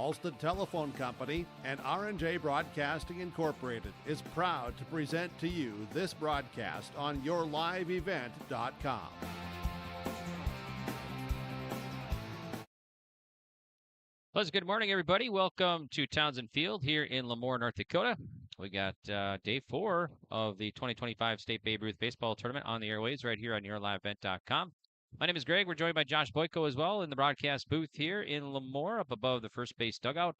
Ulstead Telephone Company and R&J Broadcasting Incorporated is proud to present to you this broadcast on yourliveevent.com. Pleasant good morning, everybody. Welcome to Townsend Field here in Lemoore, North Dakota. We got day 4 of the 2025 State Babe Ruth Baseball Tournament on the airwaves right here on yourliveevent.com. My name is Greg. We're joined by Josh Boyko as well in the broadcast booth here in Lemoore up above the first base dugout.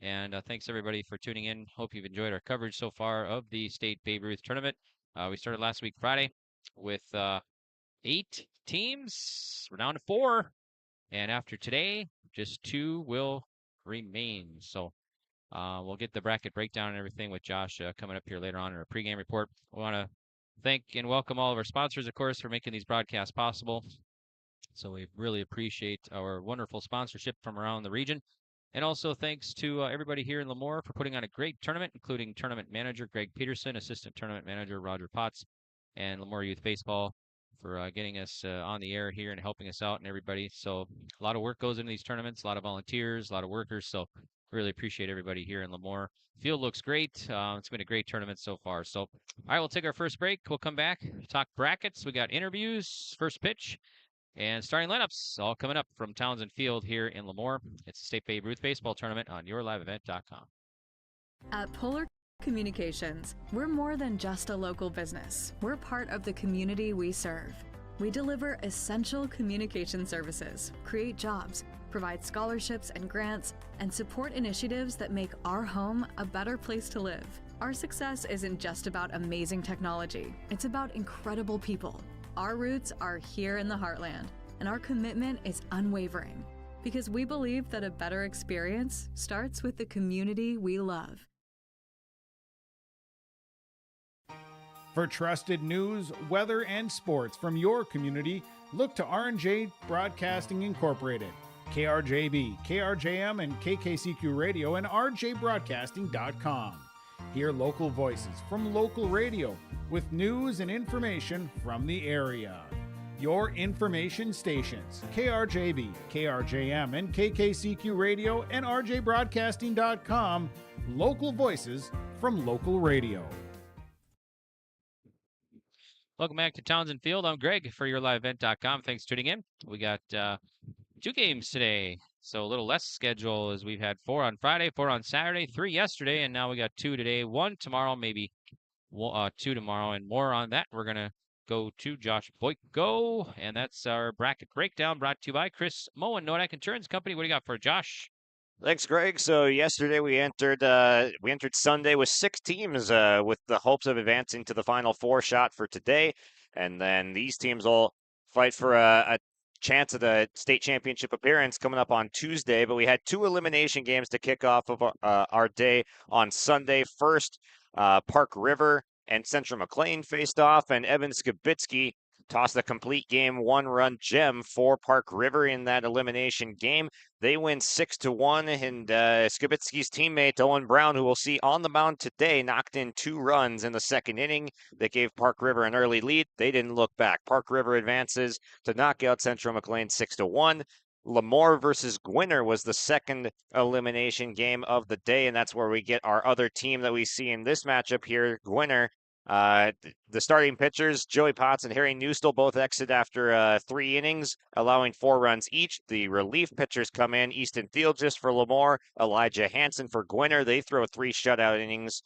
And thanks, everybody, for tuning in. Hope you've enjoyed our coverage so far of the State Babe Ruth Tournament. We started last week Friday with 8 teams. We're down to 4. And after today, just 2 will remain. So we'll get the bracket breakdown and everything with Josh coming up here later on in our pregame report. We want to thank and welcome all of our sponsors, of course, for making these broadcasts possible. So we really appreciate our wonderful sponsorship from around the region. And also thanks to everybody here in Lemoore for putting on a great tournament, including tournament manager Greg Peterson, assistant tournament manager Roger Potts, and Lemoore Youth Baseball for getting us on the air here and helping us out and everybody. So a lot of work goes into these tournaments, a lot of volunteers, a lot of workers. So really appreciate everybody here in Lemoore. Field looks great. It's been a great tournament so far. So, all right, we'll take our first break. We'll come back, talk brackets. We got interviews, first pitch, and starting lineups all coming up from Townsend Field here in Lemoore. It's the State Babe Ruth Baseball Tournament on yourliveevent.com. At Polar Communications, we're more than just a local business. We're part of the community we serve. We deliver essential communication services, create jobs, provide scholarships and grants, and support initiatives that make our home a better place to live. Our success isn't just about amazing technology. It's about incredible people. Our roots are here in the heartland, and our commitment is unwavering because we believe that a better experience starts with the community we love. For trusted news, weather, and sports from your community, look to R&J Broadcasting Incorporated, KRJB, KRJM, and KKCQ Radio, and rjbroadcasting.com. Hear local voices from local radio with news and information from the area. Your information stations, KRJB, KRJM, and KKCQ Radio, and rjbroadcasting.com. Local voices from local radio. Welcome back to Townsend Field. I'm Greg for yourliveevent.com. Thanks for tuning in. We got 2 games today, so a little less schedule as we've had 4 on Friday, 4 on Saturday, 3 yesterday, and now we got 2 today, 1 tomorrow, maybe 2 tomorrow, and more on that. We're going to go to Josh Boyko, and that's our bracket breakdown brought to you by Chris Moen, Nodak Insurance Company. What do you got for Josh? Thanks, Greg. So yesterday we entered Sunday with 6 teams with the hopes of advancing to the Final Four shot for today, and then these teams will fight for a chance at a state championship appearance coming up on Tuesday. But we had 2 elimination games to kick off of our day on Sunday. First, Park River and Central McLean faced off, and Evan Skibitsky tossed a complete game 1-run gem for Park River in that elimination game. They win 6-1, and Skibitsky's teammate Owen Brown, who we'll see on the mound today, knocked in 2 runs in the second inning that gave Park River an early lead. They didn't look back. Park River advances to knock out Central McLean 6-1. Lemoore versus Gwinner was the second elimination game of the day, and that's where we get our other team that we see in this matchup here, Gwinner. The starting pitchers, Joey Potts and Harry Newstall, both exit after 3 innings, allowing 4 runs each. The relief pitchers come in, Easton Theologist for Lemoore, Elijah Hansen for Gwinner. They throw 3 shutout innings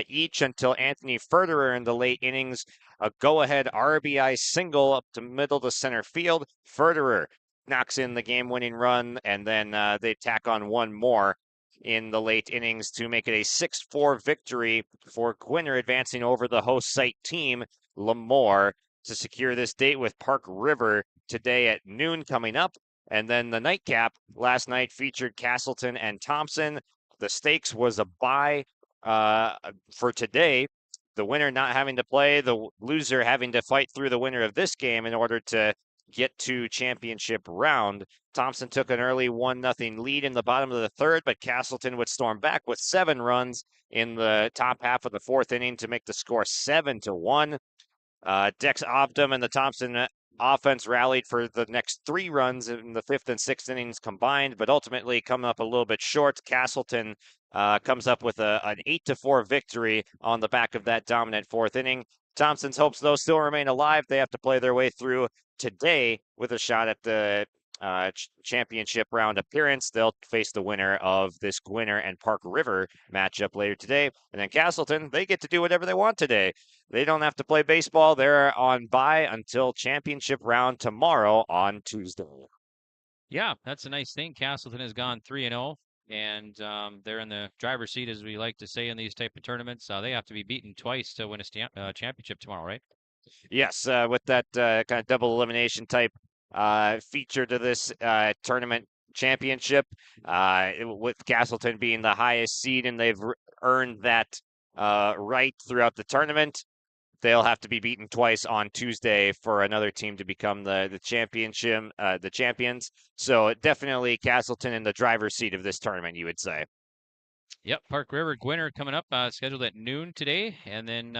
each until Anthony Ferderer in the late innings, a go-ahead RBI single up to middle to center field. Ferderer knocks in the game-winning run, and then they tack on 1 more in the late innings to make it a 6-4 victory for Gwinner, advancing over the host site team, Lemoore, to secure this date with Park River today at noon coming up. And then the nightcap last night featured Castleton and Thompson. The stakes was a bye for today. The winner not having to play, the loser having to fight through the winner of this game in order to get to championship round. Thompson took an early 1-0 lead in the bottom of the third, but Castleton would storm back with 7 runs in the top half of the 4th inning to make the score 7-1. Dex Obdam and the Thompson offense rallied for the next 3 runs in the 5th and 6th innings combined, but ultimately come up a little bit short. Castleton comes up with an 8-4 victory on the back of that dominant 4th inning. Thompson's hopes, though, still remain alive. They have to play their way through today with a shot at the championship round appearance. They'll face the winner of this Gwinner and Park River matchup later today. And then Castleton, they get to do whatever they want today. They don't have to play baseball. They're on bye until championship round tomorrow on Tuesday. Yeah, that's a nice thing. Castleton has gone 3-0, and they're in the driver's seat, as we like to say in these type of tournaments. They have to be beaten twice to win a championship tomorrow, right? Yes, with that kind of double elimination type feature to this tournament championship, with Castleton being the highest seed, and they've earned that right throughout the tournament. They'll have to be beaten twice on Tuesday for another team to become the championship, the champions. So definitely Castleton in the driver's seat of this tournament, you would say. Yep, Park River Gwinner coming up, scheduled at noon today, and then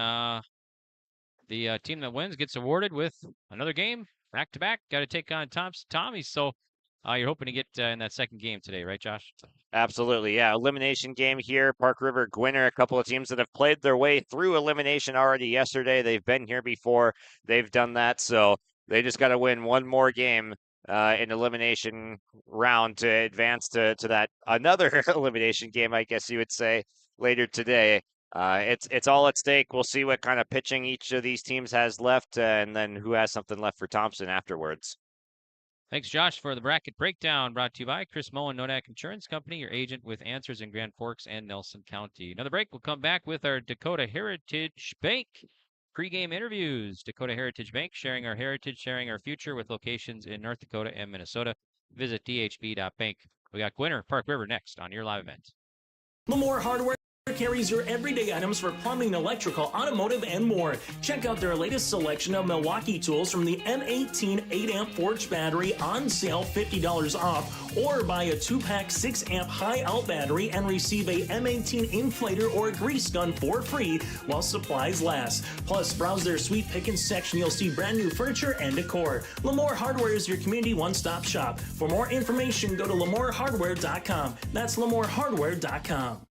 the team that wins gets awarded with another game back to back. Got to take on Tommy. So you're hoping to get in that second game today, right, Josh? Absolutely, yeah. Elimination game here. Park River, Gwinner, a couple of teams that have played their way through elimination already yesterday. They've been here before. They've done that, so they just got to win one more game in elimination round to advance to that another elimination game, I guess you would say, later today. It's all at stake. We'll see what kind of pitching each of these teams has left, and then who has something left for Thompson afterwards. Thanks, Josh, for the bracket breakdown brought to you by Chris Moen, Nodak Insurance Company, your agent with answers in Grand Forks and Nelson County. Another break. We'll come back with our Dakota Heritage Bank pregame interviews. Dakota Heritage Bank, sharing our heritage, sharing our future with locations in North Dakota and Minnesota. Visit dhb.bank. We got Gwinner, Park River next on your live event. Lamore Hardware carries your everyday items for plumbing, electrical, automotive, and more. Check out their latest selection of Milwaukee tools from the M18 8-amp forged battery on sale, $50 off, or buy a 2-pack 6-amp high-out battery and receive a M18 inflator or grease gun for free while supplies last. Plus, browse their sweet pickings section. You'll see brand new furniture and decor. Lamore Hardware is your community one-stop shop. For more information, go to lamorehardware.com. That's lamorehardware.com.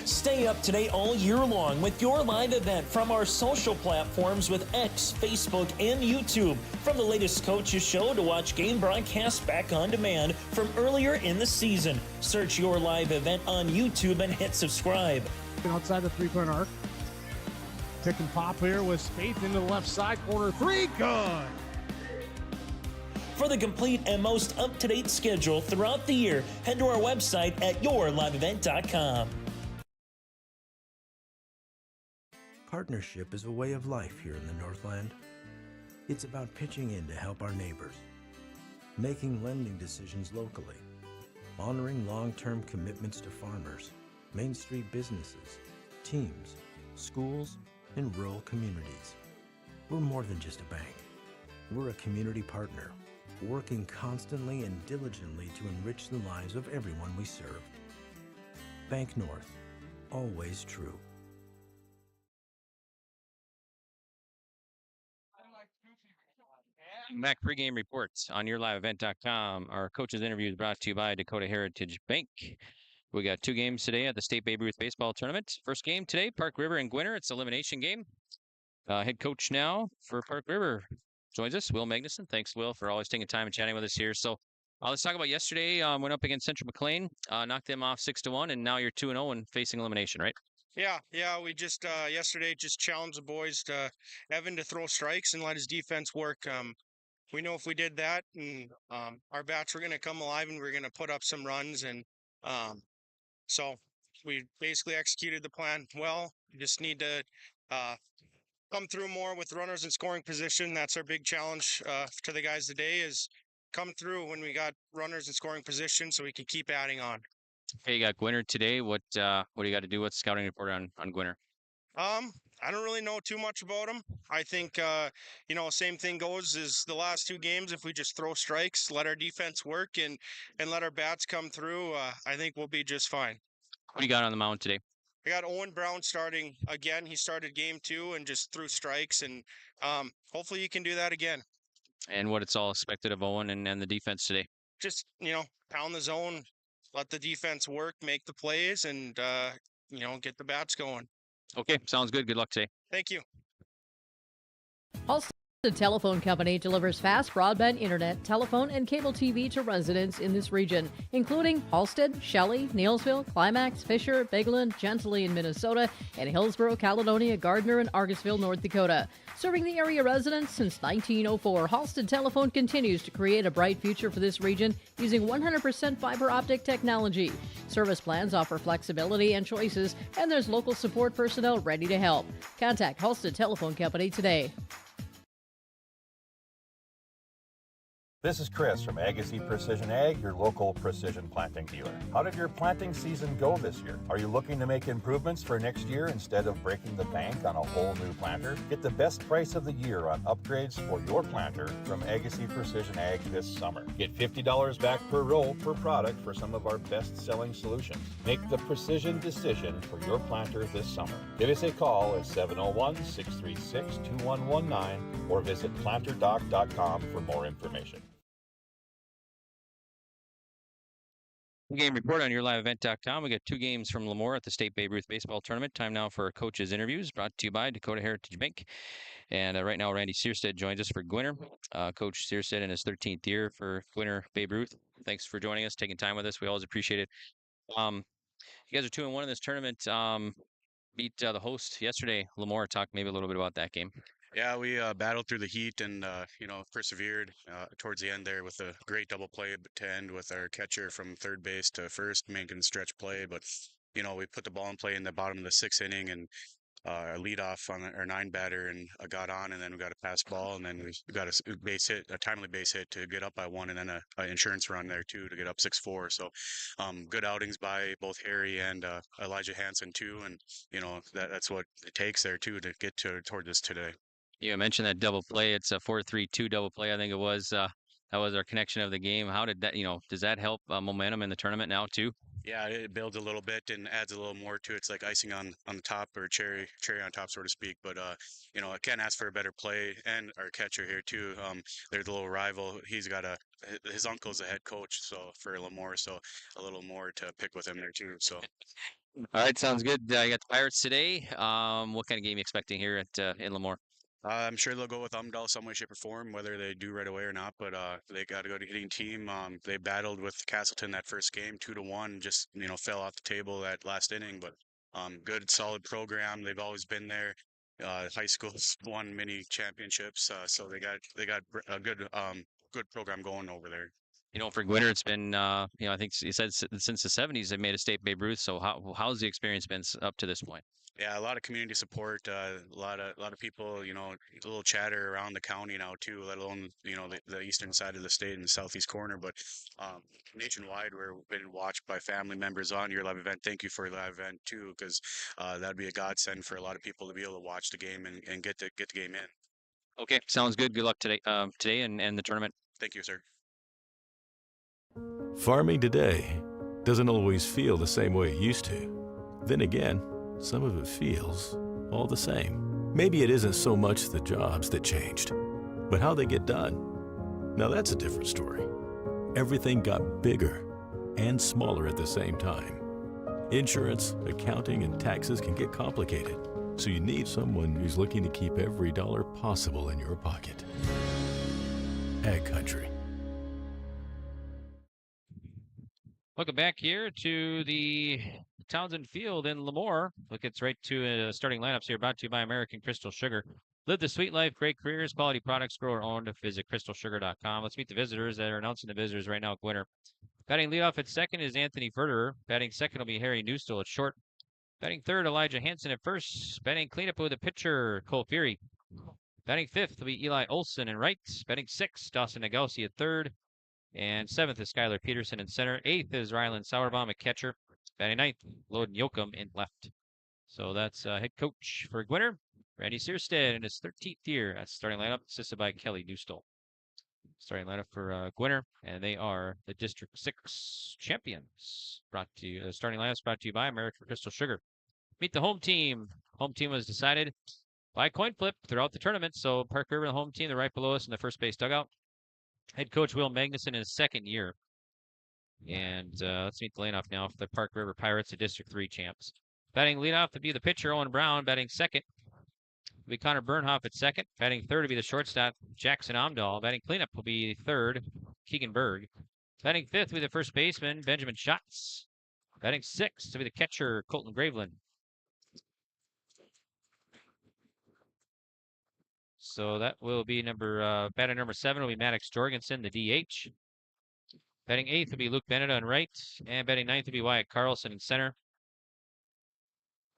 Stay up to date all year long with your live event from our social platforms with X, Facebook, and YouTube. From the latest coaches show to watch game broadcasts back on demand from earlier in the season. Search your live event on YouTube and hit subscribe. Outside the three-point arc. Pick and pop here with Spaeth into the left side corner. 3, good. For the complete and most up-to-date schedule throughout the year, head to our website at yourliveevent.com. Partnership is a way of life here in the Northland. It's about pitching in to help our neighbors, making lending decisions locally, honoring long-term commitments to farmers, Main Street businesses, teams, schools, and rural communities. We're more than just a bank. We're a community partner, working constantly and diligently to enrich the lives of everyone we serve. Bank North, always true. Back pregame reports on yourliveevent.com. Our coaches interviews brought to you by Dakota Heritage Bank. We got 2 games today at the State Babe Ruth Baseball Tournament. First game today, Park River and Gwinner. It's an elimination game. Head coach now for Park River joins us, Will Magnuson. Thanks, Will, for always taking time and chatting with us here. So let's talk about yesterday. Went up against Central McLean, knocked them off 6-1, and now you're 2-0 and facing elimination, right? Yeah. We just yesterday just challenged the boys to Evan to throw strikes and let his defense work. We know if we did that, and our bats were going to come alive, and we are going to put up some runs, and so we basically executed the plan well. We just need to come through more with runners in scoring position. That's our big challenge to the guys today, is come through when we got runners in scoring position so we can keep adding on. Okay, you got Gwinner today. What do you got to do? What's scouting report on Gwinner? I don't really know too much about him. I think, same thing goes as the last 2 games. If we just throw strikes, let our defense work, and let our bats come through, I think we'll be just fine. What do you got on the mound today? I got Owen Brown starting again. He started game 2 and just threw strikes, and hopefully he can do that again. And what it's all expected of Owen and the defense today. Just, pound the zone, let the defense work, make the plays, and, get the bats going. Okay, sounds good. Good luck today. Thank you. Halsted Telephone Company delivers fast broadband internet, telephone, and cable TV to residents in this region, including Halsted, Shelley, Neilsville, Climax, Fisher, Bigland, Gentilly in Minnesota, and Hillsborough, Caledonia, Gardner, and Argosville, North Dakota. Serving the area residents since 1904, Halsted Telephone continues to create a bright future for this region using 100% fiber optic technology. Service plans offer flexibility and choices, and there's local support personnel ready to help. Contact Halsted Telephone Company today. This is Chris from Agassiz Precision Ag, your local precision planting dealer. How did your planting season go this year? Are you looking to make improvements for next year instead of breaking the bank on a whole new planter? Get the best price of the year on upgrades for your planter from Agassiz Precision Ag this summer. Get $50 back per row per product for some of our best-selling solutions. Make the precision decision for your planter this summer. Give us a call at 701-636-2119 or visit planterdoc.com for more information. Game report on yourliveevent.com. We got 2 games from Lemoore at the State Babe Ruth Baseball Tournament. Time now for coaches' interviews, brought to you by Dakota Heritage Bank. And right now, Randy Searstead joins us for Gwinner. Coach Searstead in his 13th year for Gwinner Babe Ruth. Thanks for joining us, taking time with us. We always appreciate it. You guys are 2-1 in this tournament. Beat the host yesterday, Lemoore. Talk maybe a little bit about that game. Yeah, we battled through the heat and, persevered towards the end there with a great double play to end with our catcher from third base to first making stretch play. But, we put the ball in play in the bottom of the 6th inning and our leadoff on our 9 batter and got on, and then we got a pass ball, and then we got a timely base hit to get up by 1, and then an insurance run there too to get up 6-4. So good outings by both Harry and Elijah Hansen too, and that's what it takes there too to get toward this today. You mentioned that double play. It's a 4-3-2 double play, I think it was. That was our connection of the game. How did that, does that help momentum in the tournament now too? Yeah, it builds a little bit and adds a little more to it. It's like icing on the top, or cherry on top, so to speak. But I can't ask for a better play. And our catcher here too. They're the little rival. His uncle's a head coach, so for Lemoore, so a little more to pick with him there too. So. All right, sounds good. I got the Pirates today. What kind of game are you expecting here in Lemoore? I'm sure they'll go with Umdahl some way, shape, or form, whether they do right away or not. But they got to go to hitting team. They battled with Castleton that first game, 2-1. Just fell off the table that last inning. But good, solid program. They've always been there. High schools won many championships, so they got a good program going over there. For Gwinner, it's been I think you said since the 70s they made a state Babe Ruth. So how's the experience been up to this point? Yeah, a lot of community support, a lot of people, a little chatter around the county now too, let alone, the eastern side of the state and the southeast corner, but nationwide we've been watched by family members on your live event. Thank you for your live event too, because that'd be a godsend for a lot of people to be able to watch the game and get the game in. Okay, sounds good. Good luck today and the tournament. Thank you, sir. Farming today doesn't always feel the same way it used to. Then again, some of it feels all the same. Maybe it isn't so much the jobs that changed, but how they get done. Now that's a different story. Everything got bigger and smaller at the same time. Insurance, accounting, and taxes can get complicated, so you need someone who's looking to keep every dollar possible in your pocket. Ag Country. Welcome back here to the Townsend Field in Lemoore. Gets right to starting lineups here, brought to you by American Crystal Sugar. Live the sweet life, great careers, quality products, grower owned. Visit crystalsugar.com. Let's meet the visitors that are announcing the visitors right now at Gwinner. Batting leadoff at second is Anthony Verderer. Batting second will be Harry Newstill at short. Batting third, Elijah Hansen at first. Batting cleanup with a pitcher, Cole Fury. Batting fifth will be Eli Olson in right. Batting sixth, Dawson Nagausi at third. And seventh is Skylar Peterson in center. Eighth is Rylan Sauerbaum at catcher. Batting ninth, Loden Yoakum in left. So that's head coach for Gwinner, Randy Searstead in his 13th year at starting lineup, assisted by Kelly Newstill. Starting lineup for Gwinner, and they are the District 6 champions. Starting lineups brought to you by American Crystal Sugar. Meet the home team. Home team was decided by coin flip throughout the tournament. So Park River, the home team, they're right below us in the first base dugout. Head coach Will Magnuson in his second year. And let's meet the leadoff now for the Park River Pirates, the District 3 champs. Batting leadoff to be the pitcher, Owen Brown. Batting second will be Connor Bernhoff at second. Batting third will be the shortstop, Jackson Omdahl. Batting cleanup will be third, Keegan Berg. Batting fifth will be the first baseman, Benjamin Schatz. Batting sixth will be the catcher, Colton Graveland. So that will be batting number 7 will be Maddox Jorgensen, the DH. Batting 8th will be Luke Beneda on right. And batting 9th will be Wyatt Carlson in center.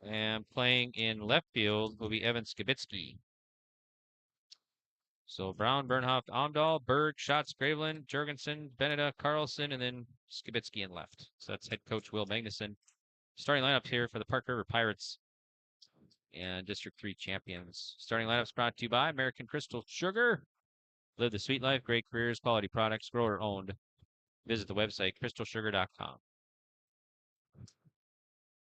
And playing in left field will be Evan Skibitsky. So Brown, Bernhoff, Omdahl, Berg, Schatz, Graveland, Jorgensen, Beneda, Carlson, and then Skibitsky in left. So that's head coach Will Magnuson. Starting lineup here for the Park River Pirates and District 3 champions. Starting lineups brought to you by American Crystal Sugar. Live the sweet life, great careers, quality products, grower owned. Visit the website, crystalsugar.com.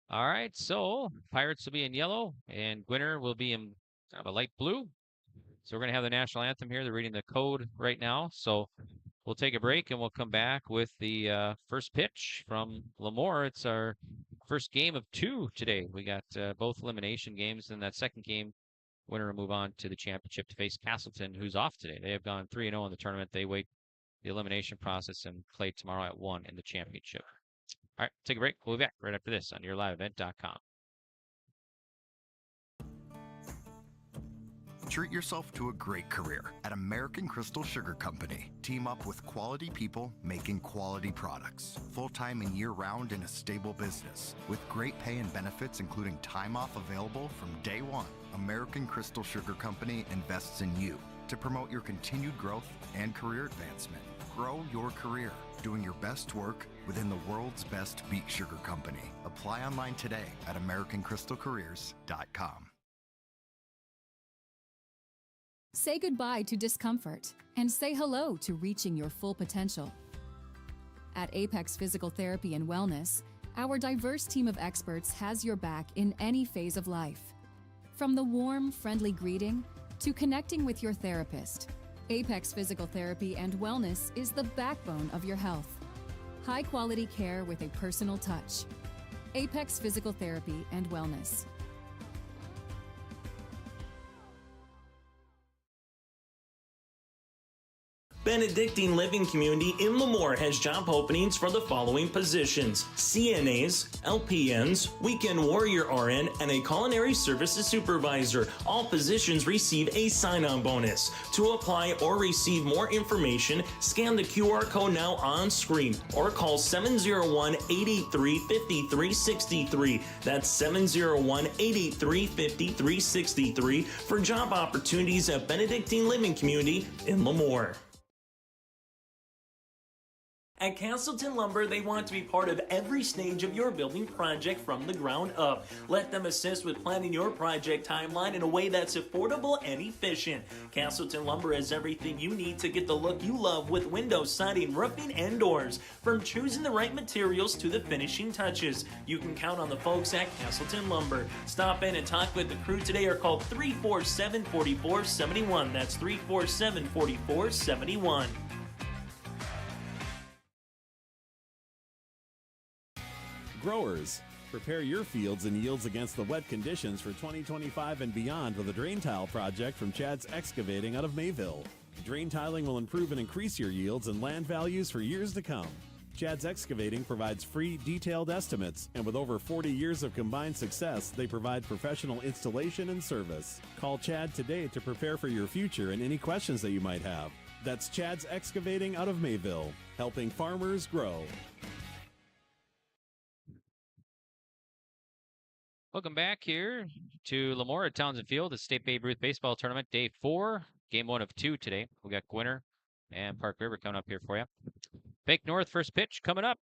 All right, so Pirates will be in yellow, and Gwinner will be in kind of a light blue. So we're going to have the national anthem here. They're reading the code right now. So we'll take a break, and we'll come back with the first pitch from Lemoore. It's our first game of 2 today. We got both elimination games, and that second game, Gwinner will move on to the championship to face Castleton, who's off today. They have gone 3-0 in the tournament. They wait the elimination process and play tomorrow at 1 in the championship. All right, take a break. We'll be back right after this on yourliveevent.com. Treat yourself to a great career at American Crystal Sugar Company. Team up with quality people making quality products. Full-time and year-round in a stable business. With great pay and benefits including time off available from day one. American Crystal Sugar Company invests in you to promote your continued growth and career advancement. Grow your career, doing your best work within the world's best beet sugar company. Apply online today at AmericanCrystalCareers.com. Say goodbye to discomfort and say hello to reaching your full potential. At Apex Physical Therapy and Wellness, our diverse team of experts has your back in any phase of life. From the warm, friendly greeting to connecting with your therapist, Apex Physical Therapy and Wellness is the backbone of your health. High-quality care with a personal touch. Apex Physical Therapy and Wellness. Benedictine Living Community in Lemoore has job openings for the following positions: CNAs, LPNs, Weekend Warrior RN, and a Culinary Services Supervisor. All positions receive a sign-on bonus. To apply or receive more information, scan the QR code now on screen or call 701-883-5363. That's 701-883-5363 for job opportunities at Benedictine Living Community in Lemoore. At Castleton Lumber, they want to be part of every stage of your building project from the ground up. Let them assist with planning your project timeline in a way that's affordable and efficient. Castleton Lumber has everything you need to get the look you love with windows, siding, roofing, and doors. From choosing the right materials to the finishing touches, you can count on the folks at Castleton Lumber. Stop in and talk with the crew today or call 347-4471. That's 347-4471. Growers, prepare your fields and yields against the wet conditions for 2025 and beyond with a drain tile project from Chad's Excavating out of Mayville. Drain tiling will improve and increase your yields and land values for years to come. Chad's Excavating provides free, detailed estimates, and with over 40 years of combined success, they provide professional installation and service. Call Chad today to prepare for your future and any questions that you might have. That's Chad's Excavating out of Mayville, helping farmers grow. Welcome back here to Lemoore at Townsend Field, the State Babe Ruth Baseball Tournament, Day 4, Game 1 of 2 today. We got Gwinner and Park River coming up here for you. Bank North first pitch coming up.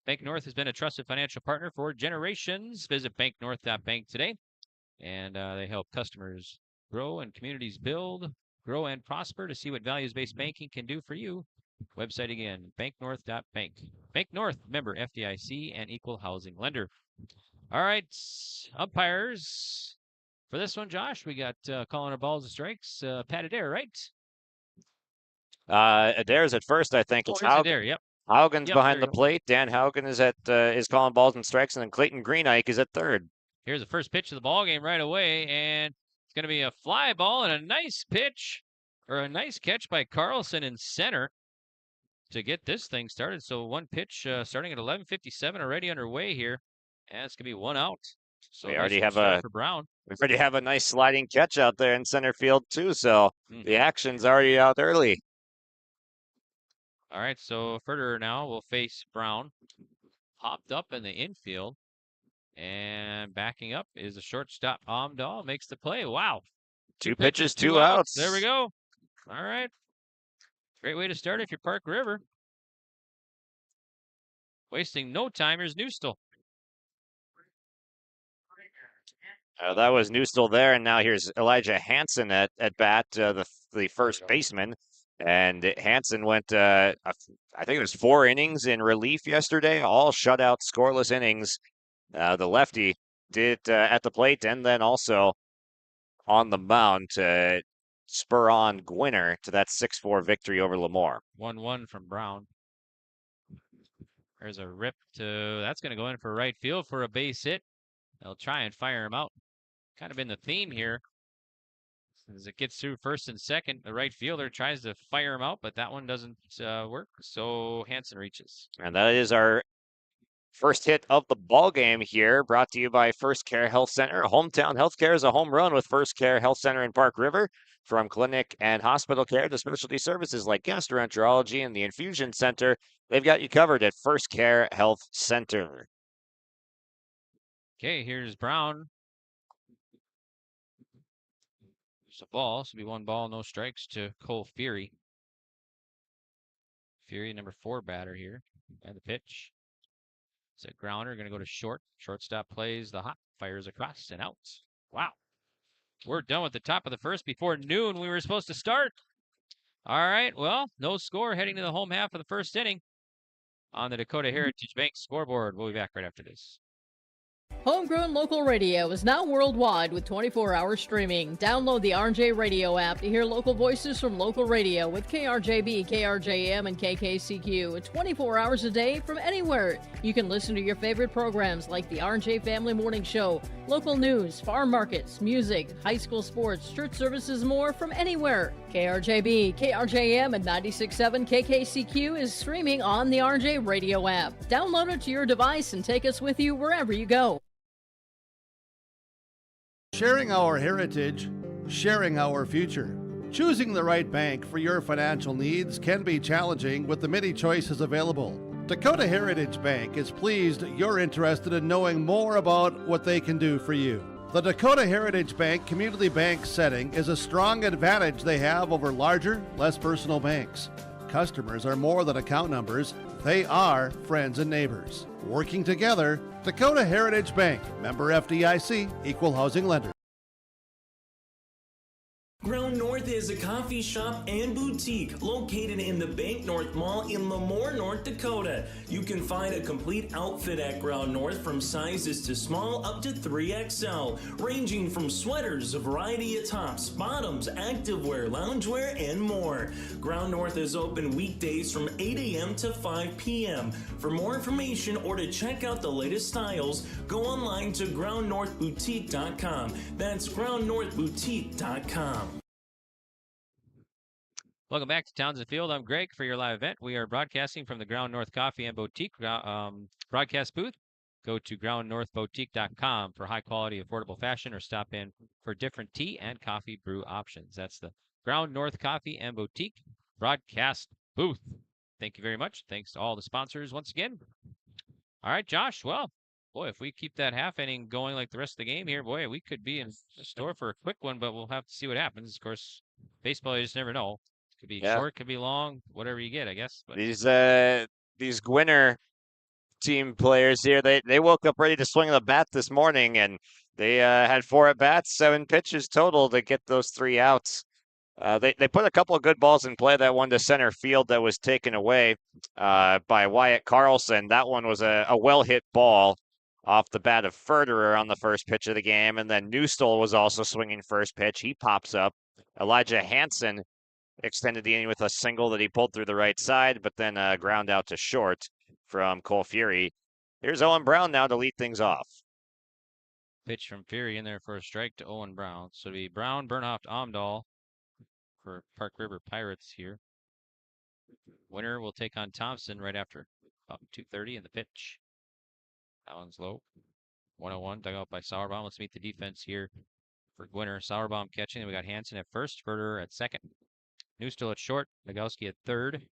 Bank North has been a trusted financial partner for generations. Visit banknorth.bank today, and they help customers grow and communities build, grow, and prosper. To see what values-based banking can do for you, website again, banknorth.bank. Bank North, member FDIC and equal housing lender. All right, umpires for this one, Josh. We got calling our balls and strikes. Pat Adair, right? Adair's at first, I think. It's Haugen. Adair, yep. Haugen's Yep, behind the plate. Dan Haugen is calling balls and strikes, and then Clayton Greenike is at third. Here's the first pitch of the ball game right away, and it's going to be a fly ball and a nice pitch, or a nice catch by Carlson in center to get this thing started. So one pitch starting at 11:57, already underway here, and it's going to be one out. So We nice already have start for Brown. We already have a nice sliding catch out there in center field too. So the action's already out early. All right, so Furter now will face Brown. Popped up in the infield. And backing up is the shortstop. Amdahl makes the play. Wow. Two pitches, two outs. There we go. All right. Great way to start if you're Park River. Wasting no time. Here's Newstall. That was Newstall there, and now here's Elijah Hansen at bat, the first baseman. And Hansen went, I think it was 4 innings in relief yesterday, all shutout, scoreless innings. The lefty did at the plate and then also on the mound to spur on Gwinner to that 6-4 victory over Lemoore. 1-1 from Brown. There's a rip to, that's going to go in for right field for a base hit. They'll try and fire him out. Kind of been the theme here. As it gets through first and second, the right fielder tries to fire him out, but that one doesn't work. So Hansen reaches. And that is our first hit of the ball game here, brought to you by First Care Health Center. Hometown healthcare is a home run with First Care Health Center in Park River. From clinic and hospital care to specialty services like gastroenterology and the infusion center, they've got you covered at First Care Health Center. Okay, here's Brown. It's a ball. So it'll be 1 ball, no strikes to Cole Fury. Fury, number 4 batter here. And the pitch. It's a grounder, going to go to short. Shortstop plays the hop, fires across and out. Wow. We're done with the top of the first before noon. We were supposed to start. All right, well, no score heading to the home half of the first inning on the Dakota Heritage Bank scoreboard. We'll be back right after this. Homegrown local radio is now worldwide with 24-hour streaming. Download the RJ Radio app to hear local voices from local radio with KRJB, KRJM, and KKCQ 24 hours a day from anywhere. You can listen to your favorite programs like the RJ Family Morning Show, local news, farm markets, music, high school sports, church services, more from anywhere. KRJB, KRJM, and 96.7 KKCQ is streaming on the RJ Radio app. Download it to your device and take us with you wherever you go. Sharing our heritage, sharing our future. Choosing the right bank for your financial needs can be challenging with the many choices available. Dakota Heritage Bank is pleased you're interested in knowing more about what they can do for you. The Dakota Heritage Bank community bank setting is a strong advantage they have over larger, less personal banks. Customers are more than account numbers, they are friends and neighbors. Working together, Dakota Heritage Bank, member FDIC, equal housing lender. Ground North is a coffee shop and boutique located in the Bank North Mall in Lemoore, North Dakota. You can find a complete outfit at Ground North from sizes to small up to 3XL, ranging from sweaters, a variety of tops, bottoms, activewear, loungewear, and more. Ground North is open weekdays from 8 a.m. to 5 p.m. For more information or to check out the latest styles, go online to groundnorthboutique.com. That's groundnorthboutique.com. Welcome back to Townsend Field. I'm Greg for your live event. We are broadcasting from the Ground North Coffee and Boutique broadcast booth. Go to groundnorthboutique.com for high quality, affordable fashion, or stop in for different tea and coffee brew options. That's the Ground North Coffee and Boutique broadcast booth. Thank you very much. Thanks to all the sponsors once again. All right, Josh. Well, boy, if we keep that half inning going like the rest of the game here, boy, we could be in store for a quick one, but we'll have to see what happens. Of course, baseball, you just never know. Could be short, could be long, whatever you get, I guess. But these Gwinner team players here, they woke up ready to swing the bat this morning, and they had 4 at bats, 7 pitches total to get those 3 outs. They put a couple of good balls in play. That one to center field that was taken away by Wyatt Carlson. That one was a well hit ball. off the bat of Ferderer on the first pitch of the game, and then Newstall was also swinging first pitch. He pops up. Elijah Hansen extended the inning with a single that he pulled through the right side, but then ground out to short from Cole Fury. Here's Owen Brown now to lead things off. Pitch from Fury in there for a strike to Owen Brown. So it'll be Brown, Bernhoft, Amdahl for Park River Pirates here. Gwinner will take on Thompson right after about 2:30 in the pitch. That one's low. 101 dug out by Sauerbaum. Let's meet the defense here for Gwinner. Sauerbaum catching. Then we got Hansen at first, Ferderer at second. Newstall at short, Nagowski at third,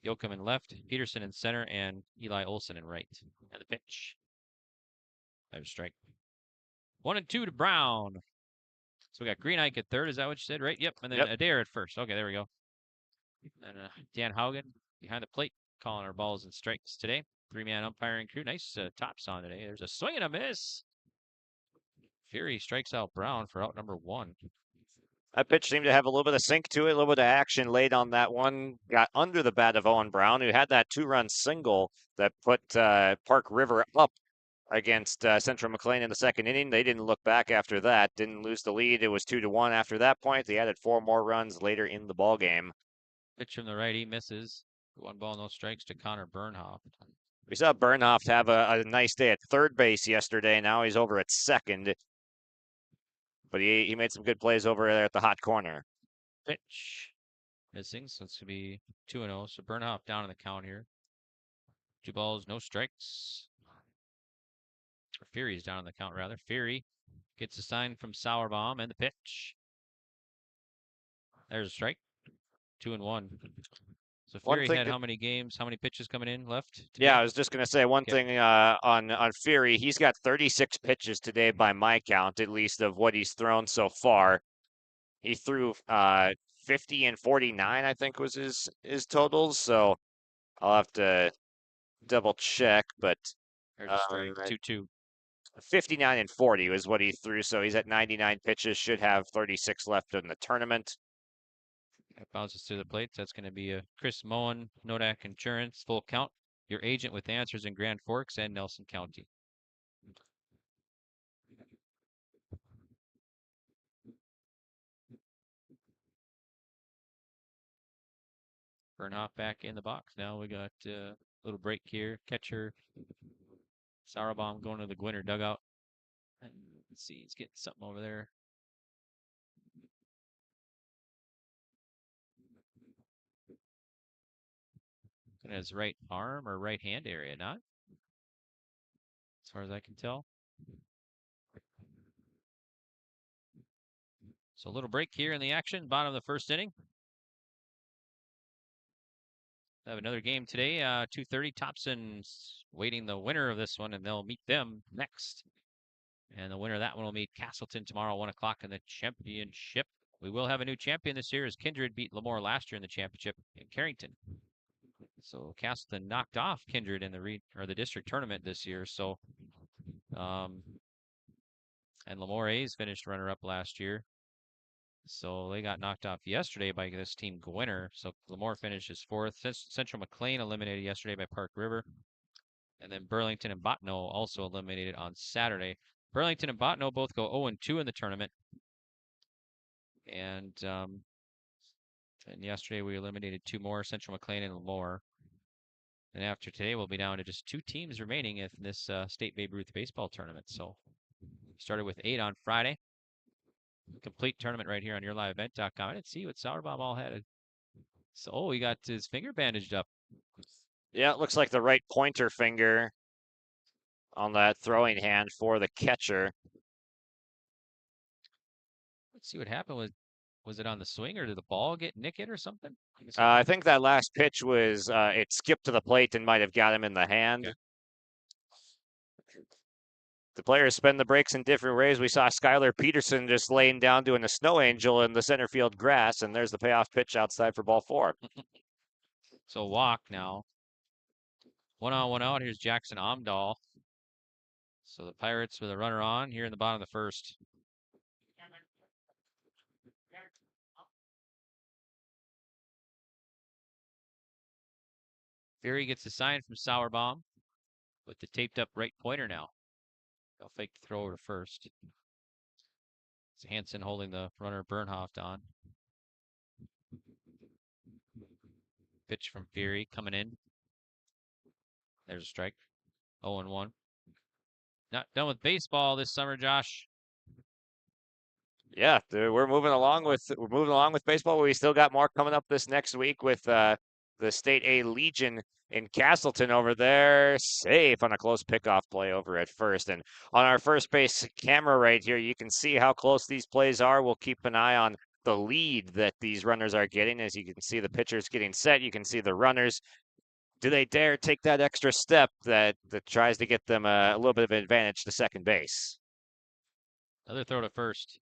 Yoakum in left, Peterson in center, and Eli Olson in right. And the pitch. There's a strike. 1-2 to Brown. So we got Green Ike at third. Is that what you said, right? Yep. And then Adair at first. Okay, there we go. And Dan Haugen behind the plate calling our balls and strikes today. 3-man umpiring crew. Nice tops on today. There's a swing and a miss. Fury strikes out Brown for out number 1. That pitch seemed to have a little bit of sink to it, a little bit of action late on that one. Got under the bat of Owen Brown, who had that 2-run single that put Park River up against Central McLean in the second inning. They didn't look back after that, didn't lose the lead. It was 2-1 after that point. They added 4 more runs later in the ball game. Pitch from the right, he misses. 1 ball, no strikes to Connor Bernhoft. We saw Bernhoft have a nice day at third base yesterday. Now he's over at second. But he made some good plays over there at the hot corner. Pitch. Missing, so it's going to be 2-0. So Bernhoft down in the count here. 2 balls, no strikes. Or Fury's down in the count, rather. Fury gets a sign from Sauerbaum and the pitch. There's a strike. 2-1. So Fury had how many games, how many pitches coming in left? Today? Yeah, I was just going to say one thing on Fury. He's got 36 pitches today by my count, at least of what he's thrown so far. He threw 50 and 49, I think was his totals. So I'll have to double check, but there's a strike. 2-2. 59 and 40 was what he threw. So he's at 99 pitches, should have 36 left in the tournament. That bounces to the plate. That's going to be a Chris Moen, Nodak Insurance, full count. Your agent with answers in Grand Forks and Nelson County. Bernhoft back in the box. Now we got a little break here. Catcher Sauerbaum going to the Gwinner dugout. And let's see, he's getting something over there. In his right arm or right hand area, not? As far as I can tell. So a little break here in the action, bottom of the first inning. We'll have another game today, 2:30. Thompson's waiting the winner of this one, and they'll meet them next. And the winner of that one will meet Castleton tomorrow, 1 o'clock in the championship. We will have a new champion this year as Kindred beat Lemoore last year in the championship in Carrington. So Castleton knocked off Kindred in the district tournament this year. So, and Lemoore A's finished runner-up last year. So they got knocked off yesterday by this team Gwinner. So Lemoore finishes 4th. Central McLean eliminated yesterday by Park River. And then Burlington and Bottineau also eliminated on Saturday. Burlington and Bottineau both go 0-2 in the tournament. And yesterday we eliminated 2 more, Central McLean and Lemoore. And after today, we'll be down to just 2 teams remaining in this State Babe Ruth baseball tournament. So started with 8 on Friday. Complete tournament right here on yourliveevent.com. I didn't see what Sauerbaum all had. So he got his finger bandaged up. Yeah, it looks like the right pointer finger on that throwing hand for the catcher. Let's see what happened. Was it on the swing, or did the ball get nicked or something? I think that last pitch was it skipped to the plate and might have got him in the hand. Okay. The players spend the breaks in different ways. We saw Skylar Peterson just laying down doing a snow angel in the center field grass, and there's the payoff pitch outside for ball 4. So walk now. 1 on, 1 out. Here's Jackson Amdahl. So the Pirates with a runner on here in the bottom of the first. Fury gets a sign from Sauerbaum with the taped up right pointer now. They'll fake the throw to first. It's Hansen holding the runner Bernhoft on. Pitch from Fury coming in. There's a strike. 0-1. Not done with baseball this summer, Josh. Yeah, we're moving along with baseball. We still got more coming up this next week with the State A Legion in Castleton over there. Safe on a close pickoff play over at first. And on our first base camera right here, you can see how close these plays are. We'll keep an eye on the lead that these runners are getting. As you can see the pitchers getting set, you can see the runners. Do they dare take that extra step that tries to get them a little bit of an advantage to second base? Another throw to first.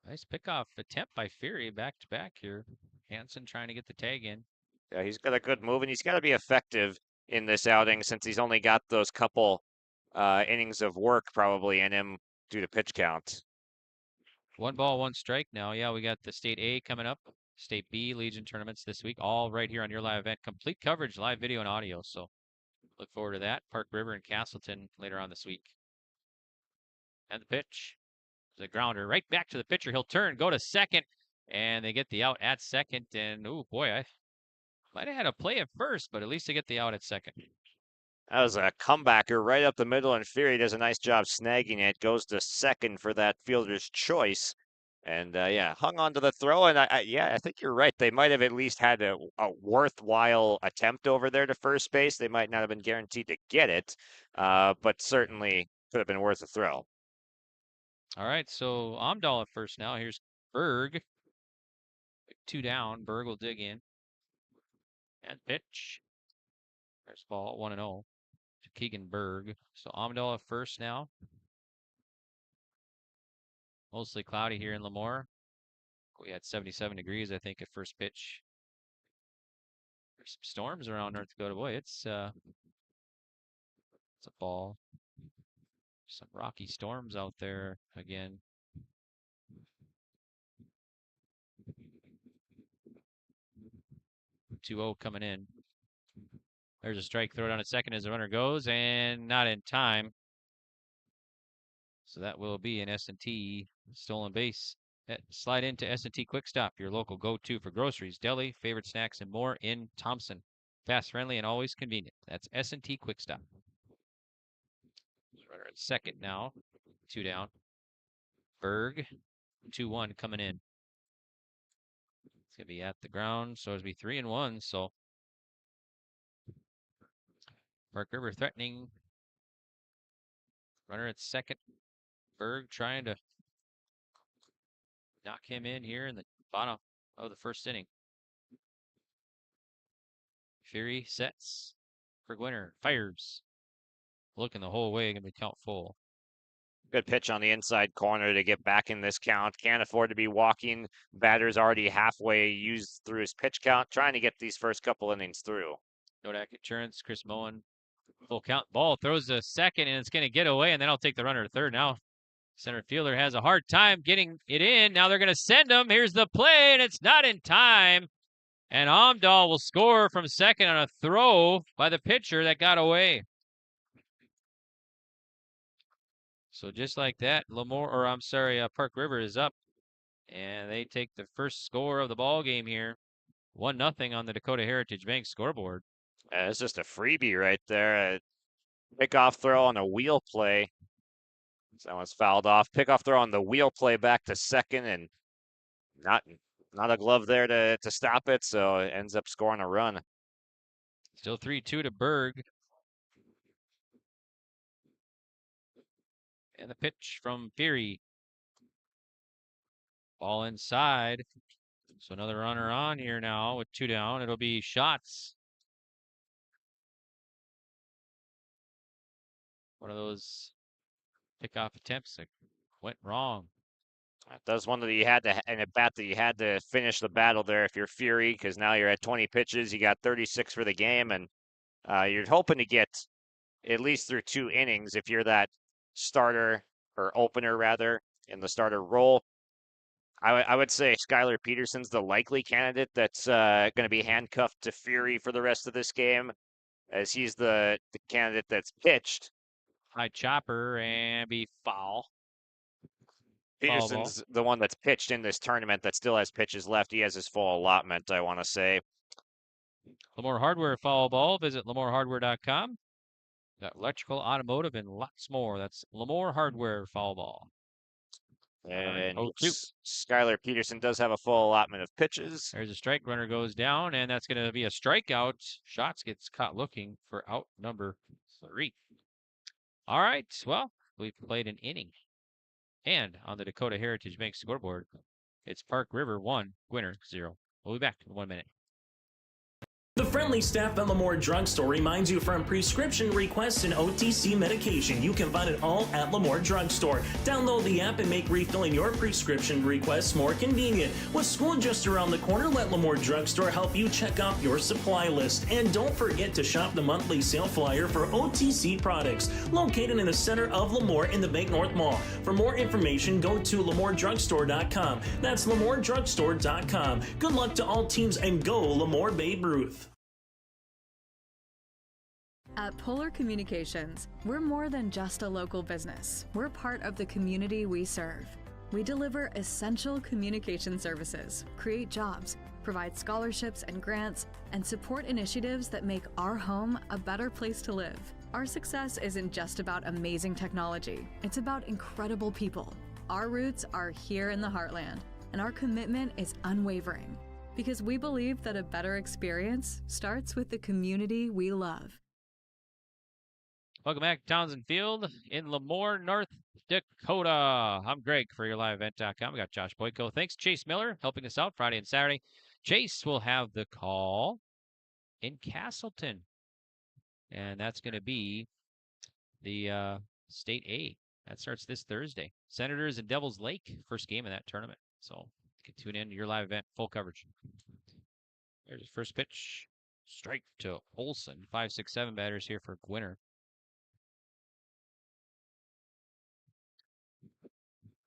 Nice pickoff attempt by Fury back to back here. Hansen trying to get the tag in. Yeah, he's got a good move, and he's got to be effective in this outing since he's only got those couple innings of work probably in him due to pitch count. 1 ball, 1 strike now. Yeah, we got the State A coming up. State B Legion tournaments this week, all right here on your live event. Complete coverage, live video and audio. So look forward to that. Park River and Castleton later on this week. And the pitch. The grounder right back to the pitcher. He'll turn, go to second, and they get the out at second. And, oh, boy, I might have had a play at first, but at least they get the out at second. That was a comebacker right up the middle, and Fury does a nice job snagging it. Goes to second for that fielder's choice. And, yeah, hung on to the throw. And, I think you're right. They might have at least had a worthwhile attempt over there to first base. They might not have been guaranteed to get it, but certainly could have been worth a throw. All right, so Amdahl at first now. Here's Berg. 2 down. Berg will dig in. And pitch. There's ball, 1-0 to Keegan Berg. So Amdahl at first now. Mostly cloudy here in Lemoore. We had 77 degrees, I think, at first pitch. There's some storms around North Dakota. Boy, it's a ball. Some rocky storms out there again. 2-0 coming in. There's a strike, throw down at second as the runner goes, and not in time. So that will be an S&T stolen base. Slide into S&T Quick Stop, your local go-to for groceries, deli, favorite snacks, and more in Thompson. Fast, friendly, and always convenient. That's S&T Quick Stop. Runner at second now. 2 down. Berg. 2-1 coming in. It's going to be at the ground, so it'll be 3-1. So Park River threatening. Runner at second. Berg trying to knock him in here in the bottom of the first inning. Fury sets for Gwinner. Fires. Looking the whole way, going to be count full. Good pitch on the inside corner to get back in this count. Can't afford to be walking. Batter's already halfway used through his pitch count, trying to get these first couple innings through. Nodak Insurance, Chris Moen. Full count. Ball throws to second, and it's going to get away, and then I'll take the runner to third. Now, center fielder has a hard time getting it in. Now they're going to send him. Here's the play, and it's not in time. And Amdahl will score from second on a throw by the pitcher that got away. So just like that, Park River is up, and they take the first score of the ball game here. 1-0 on the Dakota Heritage Bank scoreboard. It's just a freebie right there. A pickoff throw on a wheel play. Someone's fouled off. Pickoff throw on the wheel play back to second, and not a glove there to stop it, so it ends up scoring a run. Still 3-2 to Berg. And the pitch from Fury. Ball inside. So another runner on here now with 2 down. It'll be Shots. One of those pickoff attempts that went wrong. That was one that you had to, and a bat that you had to finish the battle there if you're Fury, because now you're at 20 pitches. You got 36 for the game, and you're hoping to get at least through 2 innings if you're that starter or opener rather in the starter role. I would say Skylar Peterson's the likely candidate that's going to be handcuffed to Fury for the rest of this game, as he's the candidate that's pitched High chopper and be foul. Foul ball. Peterson's the one that's pitched in this tournament that still has pitches left. He has his full allotment, I want to say. Lamore Hardware foul ball. Visit lamorehardware.com. Got electrical, automotive, and lots more. That's Lamore Hardware foul ball. And 0-2. Skylar Peterson does have a full allotment of pitches. There's a strike. Runner goes down, and that's going to be a strikeout. Shots gets caught looking for out number 3. All right. Well, we've played an inning. And on the Dakota Heritage Bank scoreboard, it's Park River 1, Gwinner 0. We'll be back in 1 minute. The friendly staff at Lamore Drugstore reminds you from prescription requests and OTC medication. You can find it all at Lamore Drugstore. Download the app and make refilling your prescription requests more convenient. With school just around the corner, let Lamore Drugstore help you check out your supply list. And don't forget to shop the monthly sale flyer for OTC products, located in the center of Lamore in the Bank North Mall. For more information, go to lamoredrugstore.com. That's lamoredrugstore.com. Good luck to all teams and go Lamore Babe Ruth. At Polar Communications, we're more than just a local business. We're part of the community we serve. We deliver essential communication services, create jobs, provide scholarships and grants, and support initiatives that make our home a better place to live. Our success isn't just about amazing technology. It's about incredible people. Our roots are here in the heartland, and our commitment is unwavering because we believe that a better experience starts with the community we love. Welcome back to Townsend Field in Lemoore, North Dakota. I'm Greg for YourLiveEvent.com. We got Josh Boyko. Thanks, Chase Miller, helping us out Friday and Saturday. Chase will have the call in Castleton, and that's going to be the State A. That starts this Thursday. Senators and Devils Lake, first game of that tournament. So you can tune in to Your Live Event, full coverage. There's the first pitch. Strike to Olson. 5-6-7 batters here for Gwinner.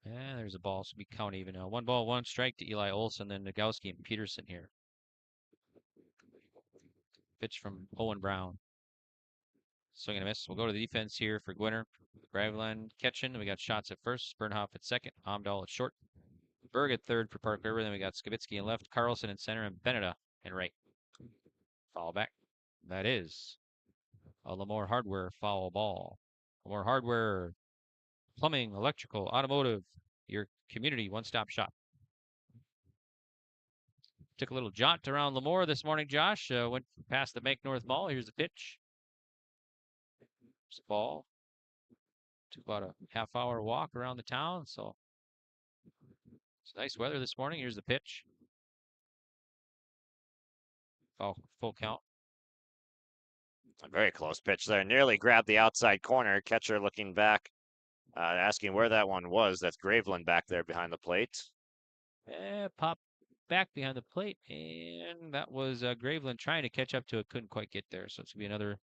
And there's a ball, so we count even now. 1 ball, 1 strike to Eli Olson, then Nagowski and Peterson here. Pitch from Owen Brown. Swing and a miss. We'll go to the defense here for Gwinner. Graveland catching. We got shots at first. Bernhoff at second. Amdahl at short. Berg at third for Park River. Then we got Skibitsky in left. Carlson in center. And Beneda in right. Foul back. That is a Lamore Hardware foul ball. Lamore Hardware, plumbing, electrical, automotive, your community one-stop shop. Took a little jaunt around Lamore this morning, Josh. Went past the Bank North Mall. Here's the pitch. There's the ball. Took about a half-hour walk around the town, so it's nice weather this morning. Here's the pitch. Full count. A very close pitch there. Nearly grabbed the outside corner. Catcher looking back, asking where that one was. That's Graveland back there behind the plate. Pop back behind the plate, and that was Graveland trying to catch up to it. Couldn't quite get there, so it's going to be another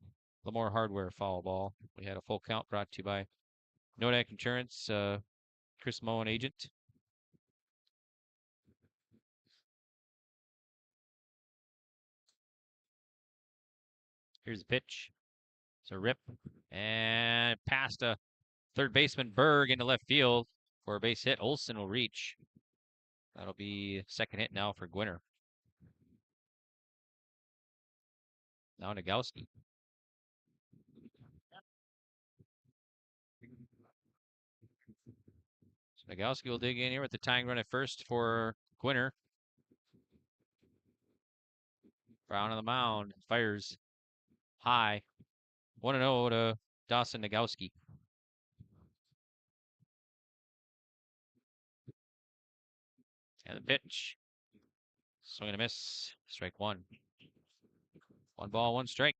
Lamore Hardware foul ball. We had a full count brought to you by Nodak Insurance, Chris Moen agent. Here's the pitch. It's a rip. And past a third baseman Berg into left field for a base hit. Olson will reach. That'll be second hit now for Gwinner. Now Nagowski. So Nagowski will dig in here with the tying run at first for Gwinner. Brown on the mound. Fires high. 1-0 to Dawson Nagowski. And the pitch. Swing and a miss. Strike 1. 1 ball, 1 strike.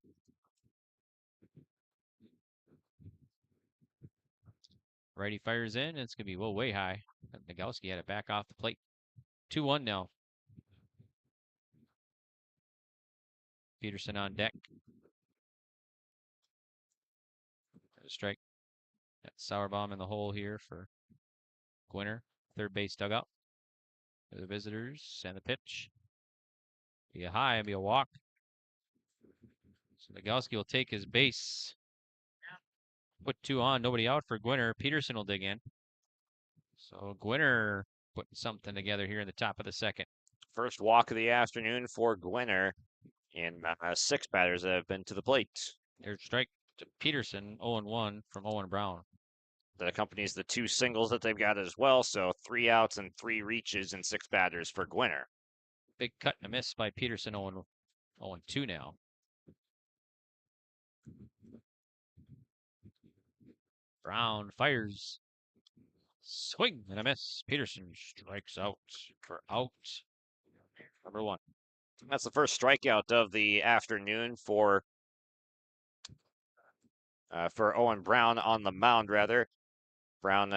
Righty fires in. It's going to be way high. Nagowski had it back off the plate. 2-1 now. Peterson on deck. A strike. Got Sauerbomb in the hole here for Gwinner. Third base dugout. For the visitors. And the pitch. Be a high and be a walk. So Nagowski will take his base. Put 2 on, nobody out for Gwinner. Peterson will dig in. So Gwinner putting something together here in the top of the second. First walk of the afternoon for Gwinner, and 6 batters that have been to the plate. There's strike to Peterson, 0-1 from Owen Brown. That accompanies the 2 singles that they've got as well, so 3 outs and 3 reaches and 6 batters for Gwinner. Big cut and a miss by Peterson, 0-2 now. Brown fires. Swing and a miss. Peterson strikes out for out number 1. That's the first strikeout of the afternoon for Owen Brown on the mound, rather. Brown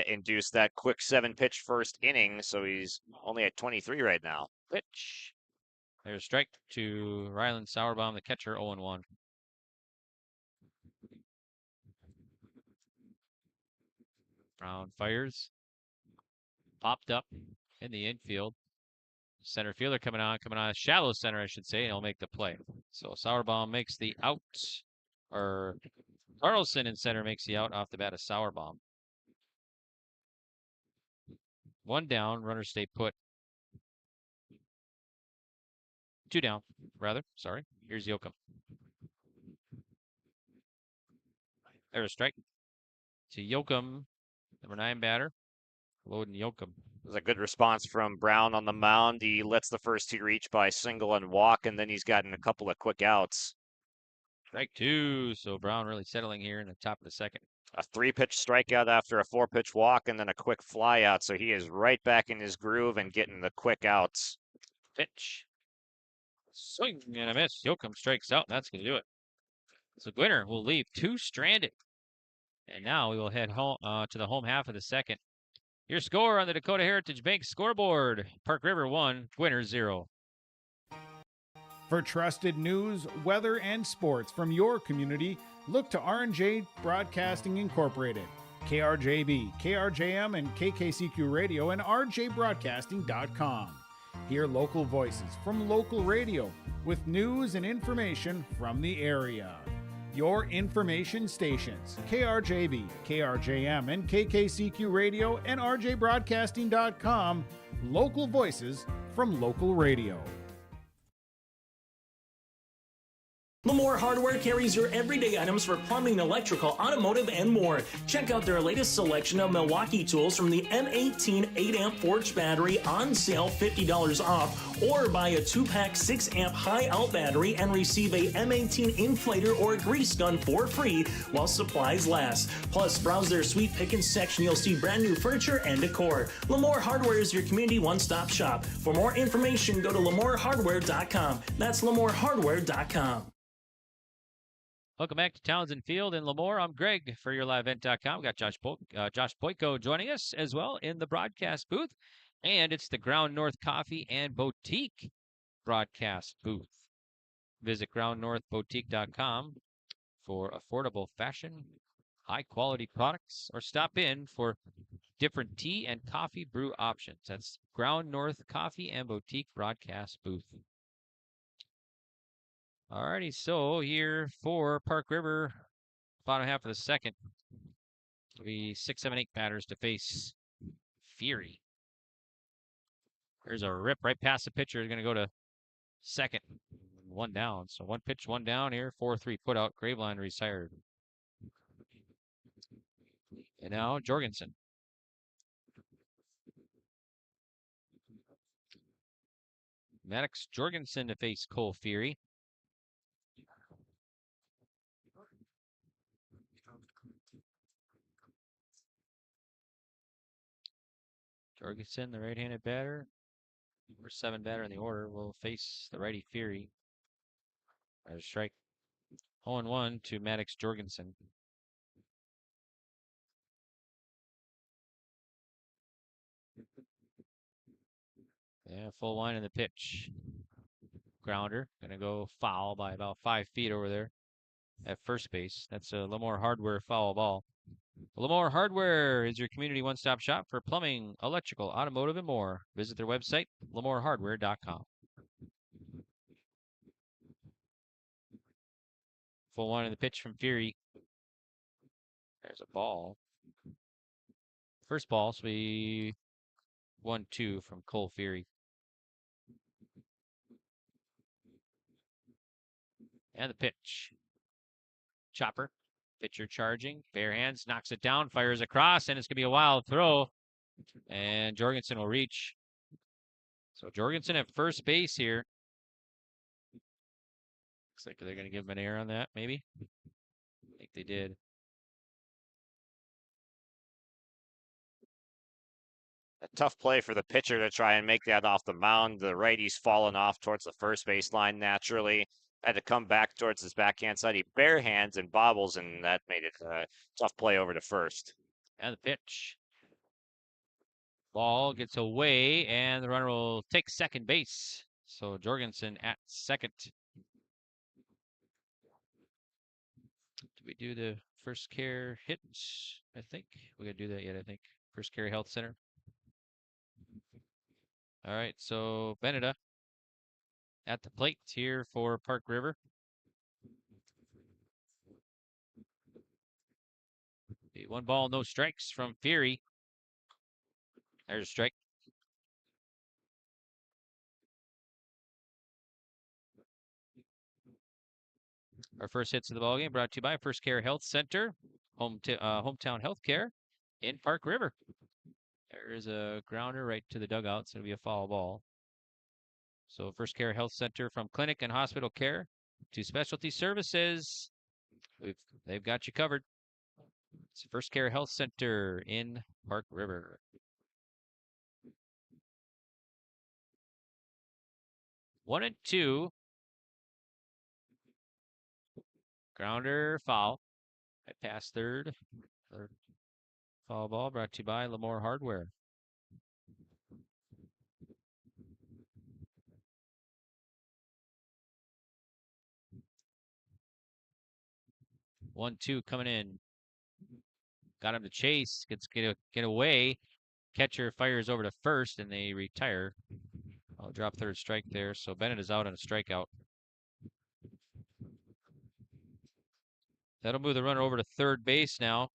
induced that quick 7-pitch first inning, so he's only at 23 right now. Pitch. There's a strike to Ryland Sauerbaum, the catcher, 0-1. Brown fires. Popped up in the infield. Center fielder coming on, shallow center, I should say, and he'll make the play. So Sauerbaum makes the out, or Carlson in center makes the out off the bat of Sauerbaum. 1 down, runners stay put. 2 down, rather, sorry. Here's Yoakum. There's a strike to Yoakum, number 9 batter, Loden Yoakum. It was a good response from Brown on the mound. He lets the first 2 reach by single and walk, and then he's gotten a couple of quick outs. Strike 2, so Brown really settling here in the top of the second. A 3-pitch strikeout after a 4-pitch walk, and then a quick fly out, so he is right back in his groove and getting the quick outs. Pitch. Swing and a miss. Yoakum strikes out. That's going to do it. So Gwinner will leave 2 stranded. And now we will head home to the home half of the second. Your score on the Dakota Heritage Bank scoreboard. Park River 1, Gwinner 0. For trusted news, weather, and sports from your community, look to R&J Broadcasting Incorporated, KRJB, KRJM, and KKCQ Radio, and rjbroadcasting.com. Hear local voices from local radio with news and information from the area. Your information stations, KRJB, KRJM, and KKCQ Radio, and rjbroadcasting.com. Local voices from local radio. Lamore Hardware carries your everyday items for plumbing, electrical, automotive, and more. Check out their latest selection of Milwaukee tools from the M18 8-amp Forge battery on sale, $50 off, or buy a 2-pack 6-amp high-out battery and receive a M18 inflator or grease gun for free while supplies last. Plus, browse their sweet pickings section. You'll see brand new furniture and decor. Lamore Hardware is your community one-stop shop. For more information, go to lamorehardware.com. That's lamorehardware.com. Welcome back to Townsend Field in Lemoore. I'm Greg for YourLiveEvent.com. We've got Josh Boyko joining us as well in the broadcast booth. And it's the Ground North Coffee and Boutique broadcast booth. Visit groundnorthboutique.com for affordable fashion, high-quality products, or stop in for different tea and coffee brew options. That's Ground North Coffee and Boutique broadcast booth. Alrighty, so here for Park River, bottom half of the second, it'll be 6, 7, 8 batters to face Fury. There's a rip right past the pitcher. Is going to go to second. 1 down. So 1 pitch, 1 down here. 4-3 put out. Graveline retired. And now Jorgensen. Maddox Jorgensen to face Cole Fury. Jorgensen, the right-handed batter, number 7 batter in the order, will face the righty Fury. There's a strike. 0-1 to Maddox Jorgensen. Yeah, full line in the pitch. Grounder, gonna go foul by about 5 feet over there at first base. That's a Lemoore Hardware foul ball. Lemoore Hardware is your community one-stop shop for plumbing, electrical, automotive, and more. Visit their website, lamorehardware.com. Full one in the pitch from Fury. There's a ball. First ball, so we 1-2 from Cole Fury. And the pitch. Chopper. Pitcher charging. Bare hands. Knocks it down. Fires across. And it's going to be a wild throw. And Jorgensen will reach. So Jorgensen at first base here. Looks like they're going to give him an error on that, maybe. I think they did. A tough play for the pitcher to try and make that off the mound. The righty's fallen off towards the first base line naturally. Had to come back towards his backhand side. He bare hands and bobbles, and that made it a tough play over to first. And the pitch. Ball gets away, and the runner will take second base. So Jorgensen at second. Do we do the first care hit? I think we got to do that yet. I think First Care Health Center. All right, so Beneda at the plate here for Park River. One ball, no strikes from Fury. There's a strike. Our first hits of the ballgame brought to you by First Care Health Center, Hometown Healthcare in Park River. There is a grounder right to the dugout, so it'll be a foul ball. So First Care Health Center, from clinic and hospital care to specialty services, they've got you covered. It's First Care Health Center in Park River. 1-2. Grounder, foul. Right past third. Foul ball brought to you by Lamore Hardware. One, two coming in. Got him to chase. Get away. Catcher fires over to first, and they retire. I'll drop third strike there. So Bennett is out on a strikeout. That'll move the runner over to third base now.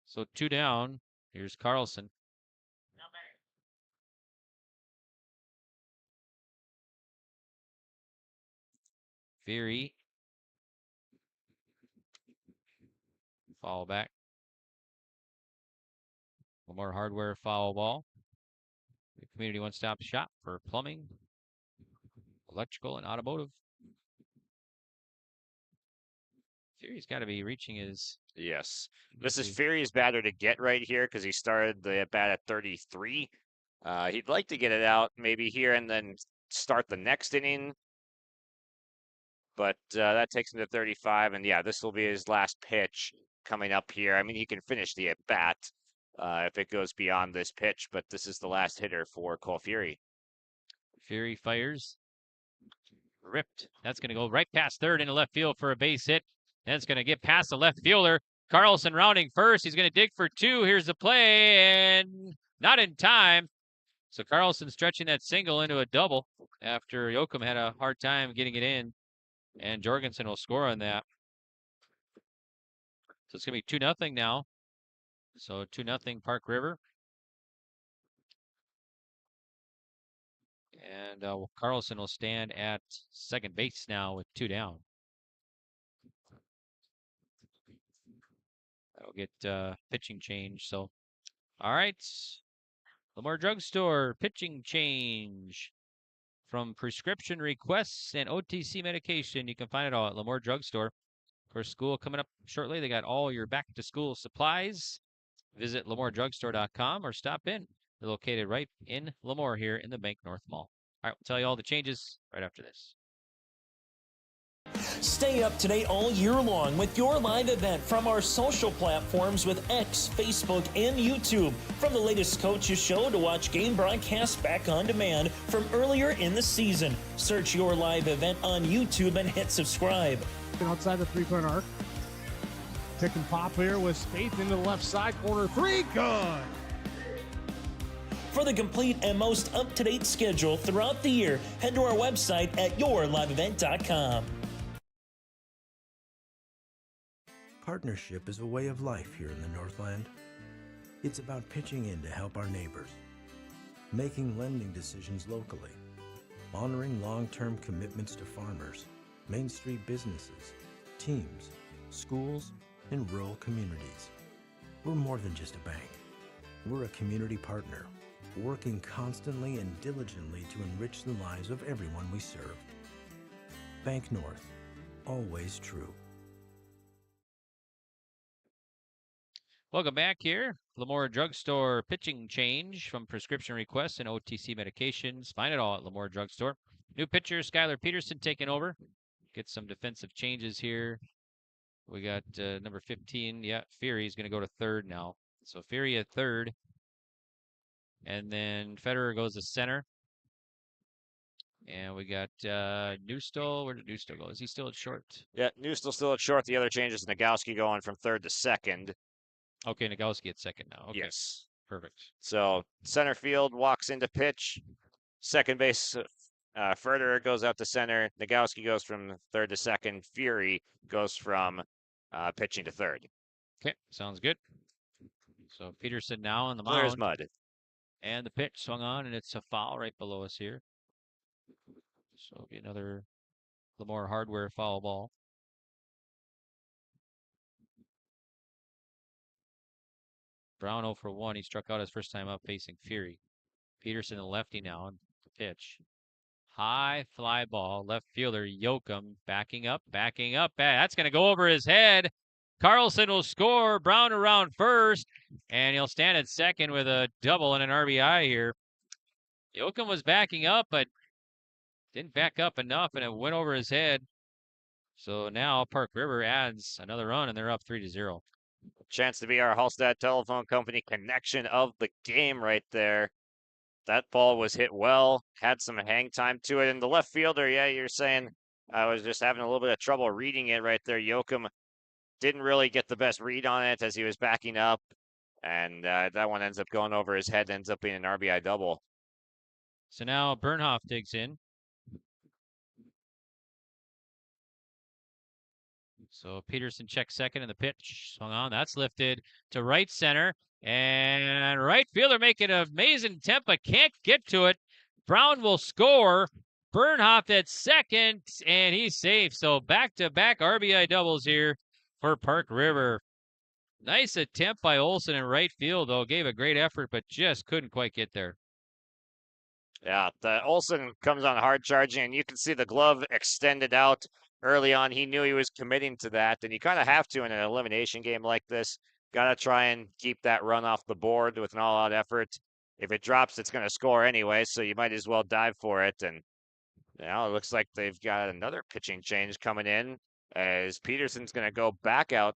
So 2 down. Here's Carlson. Fury. Foul back. Lamore Hardware foul ball. The community one-stop shop for plumbing, electrical, and automotive. Fury's got to be reaching his... Yes. This is Fury's batter to get right here because he started the at-bat at 33. He'd like to get it out maybe here and then start the next inning. But that takes him to 35. And, yeah, this will be his last pitch coming up here. I mean, he can finish the at-bat if it goes beyond this pitch. But this is the last hitter for Cole Fury. Fury fires. Ripped. That's going to go right past third into left field for a base hit. Then it's going to get past the left fielder. Carlson rounding first. He's going to dig for 2. Here's the play, and not in time. So Carlson stretching that single into a double after Yoakum had a hard time getting it in. And Jorgensen will score on that. So it's going to be 2-0 now. So 2-0 Park River. And Carlson will stand at second base now with 2 down. That'll get pitching change. So, all right. Lamar Drugstore pitching change. From prescription requests and OTC medication, you can find it all at Lamore Drugstore. Of course, school coming up shortly. They got all your back-to-school supplies. Visit LamoreDrugstore.com or stop in. They're located right in Lamore here in the Bank North Mall. All right, we'll tell you all the changes right after this. Stay up to date all year long with your live event from our social platforms with X, Facebook, and YouTube. From the latest coaches show to watch game broadcasts back on demand from earlier in the season. Search your live event on YouTube and hit subscribe. Outside the three-point arc. Pick and pop here with Spaeth into the left side corner. 3, good. For the complete and most up-to-date schedule throughout the year, head to our website at yourliveevent.com. Partnership is a way of life here in the Northland. It's about pitching in to help our neighbors, making lending decisions locally, honoring long-term commitments to farmers, Main Street businesses, teams, schools, and rural communities. We're more than just a bank. We're a community partner, working constantly and diligently to enrich the lives of everyone we serve. Bank North, always true. Welcome back here. Lemoore Drugstore pitching change from prescription requests and OTC medications. Find it all at Lemoore Drugstore. New pitcher, Skylar Peterson taking over. Get some defensive changes here. We got number 15. Yeah, Fury's going to go to third now. So Fury at third. And then Federer goes to center. And we got Newstall. Where did Newstall go? Is he still at short? Yeah, Newstall still at short. The other changes, Nagowski going from third to second. Okay, Nagowski at second now. Okay. Yes. Perfect. So center field walks into pitch. Second base, Federer goes out to center. Nagowski goes from third to second. Fury goes from pitching to third. Okay, sounds good. So Peterson now on the Clear as mound. mud. And the pitch swung on, and it's a foul right below us here. So it'll be another Lemoore hardware foul ball. Brown 0 for 1. He struck out his first time up facing Fury. Peterson, the lefty now, on the pitch. High fly ball. Left fielder Yoakum backing up. That's going to go over his head. Carlson will score. Brown around first, and he'll stand at second with a double and an RBI here. Yoakum was backing up, but didn't back up enough, and it went over his head. So now Park River adds another run, and they're up 3-0. Chance to be our Hallstatt Telephone Company connection of the game right there. That ball was hit well, had some hang time to it. And the left fielder, yeah, you're saying I was just having a little bit of trouble reading it right there. Yoakum didn't really get the best read on it as he was backing up. And that one ends up going over his head, ends up being an RBI double. So now Bernhoff digs in. So Peterson checks second, and the pitch swung on. That's lifted to right center. And right fielder making an amazing attempt, but can't get to it. Brown will score. Bernhoff at second, and he's safe. So back-to-back RBI doubles here for Park River. Nice attempt by Olson in right field, though. Gave a great effort, but just couldn't quite get there. Yeah, the Olson comes on hard charging, and you can see the glove extended out early on. He knew he was committing to that, and you kind of have to in an elimination game like this. Got to try and keep that run off the board with an all-out effort. If it drops, it's going to score anyway, so you might as well dive for it. And now it looks like they've got another pitching change coming in as Peterson's going to go back out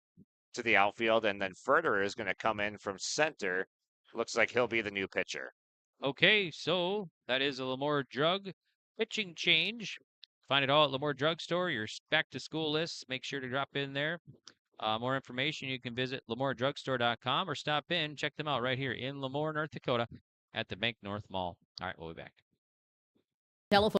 to the outfield, and then Federer is going to come in from center. Looks like he'll be the new pitcher. Okay, so that is a Lemoore Drug pitching change. Find it all at Lemoore Drugstore. Your back-to-school lists, make sure to drop in there. More information, you can visit LemooreDrugstore.com or stop in. Check them out right here in Lemoore, North Dakota at the Bank North Mall. All right, we'll be back. Telephone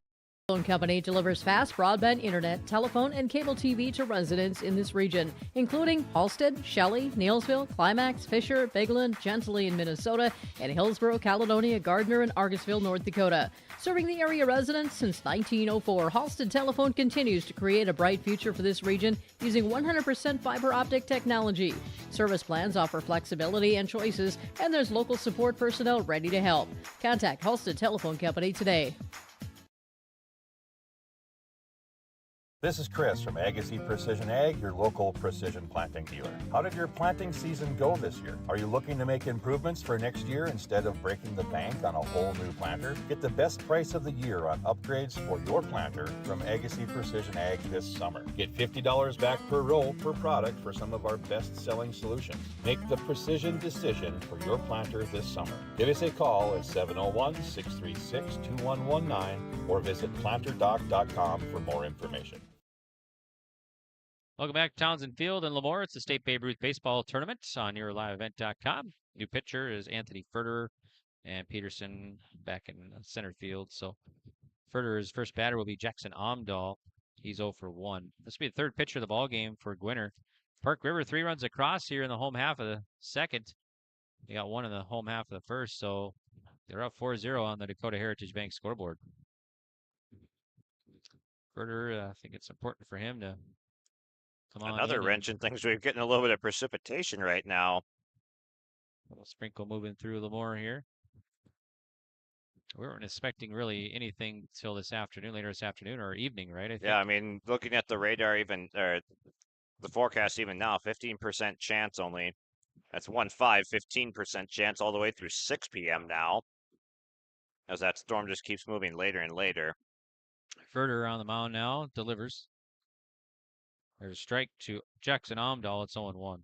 Company delivers fast broadband internet, telephone, and cable TV to residents in this region, including Halstead, Shelley, Neillsville, Climax, Fisher, Bigland, Gentilly in Minnesota, and Hillsborough, Caledonia, Gardner, and Argusville, North Dakota. Serving the area residents since 1904, Halstead Telephone continues to create a bright future for this region using 100% fiber optic technology. Service plans offer flexibility and choices, and there's local support personnel ready to help. Contact Halstead Telephone Company today. This is Chris from Agassiz Precision Ag, your local precision planting dealer. How did your planting season go this year? Are you looking to make improvements for next year instead of breaking the bank on a whole new planter? Get the best price of the year on upgrades for your planter from Agassiz Precision Ag this summer. Get $50 back per row per product for some of our best-selling solutions. Make the precision decision for your planter this summer. Give us a call at 701-636-2119 or visit planterdoc.com for more information. Welcome back to Townsend Field in Lemoore. It's the State Babe Ruth Baseball Tournament on yourliveevent.com. New pitcher is Anthony Federer, and Peterson back in center field. So Federer's first batter will be Jackson Omdahl. He's 0 for 1. This will be the third pitcher of the ball game for Gwinner. Park River 3 runs across here in the home half of the second. They got 1 in the home half of the first, so they're up 4-0 on the Dakota Heritage Bank scoreboard. Furter, I think it's important for him to come on. Another wrench in things. We're getting a little bit of precipitation right now. A little sprinkle moving through Lemoore here. We weren't expecting really anything till this afternoon, later this afternoon or evening, right? I think. Yeah, I mean, looking at the radar, even or the forecast, even now, 15% chance only. That's 15% chance all the way through 6 p.m. now, as that storm just keeps moving later and later. Furter on the mound now, delivers. There's a strike to Jackson Omdahl. It's 0-1.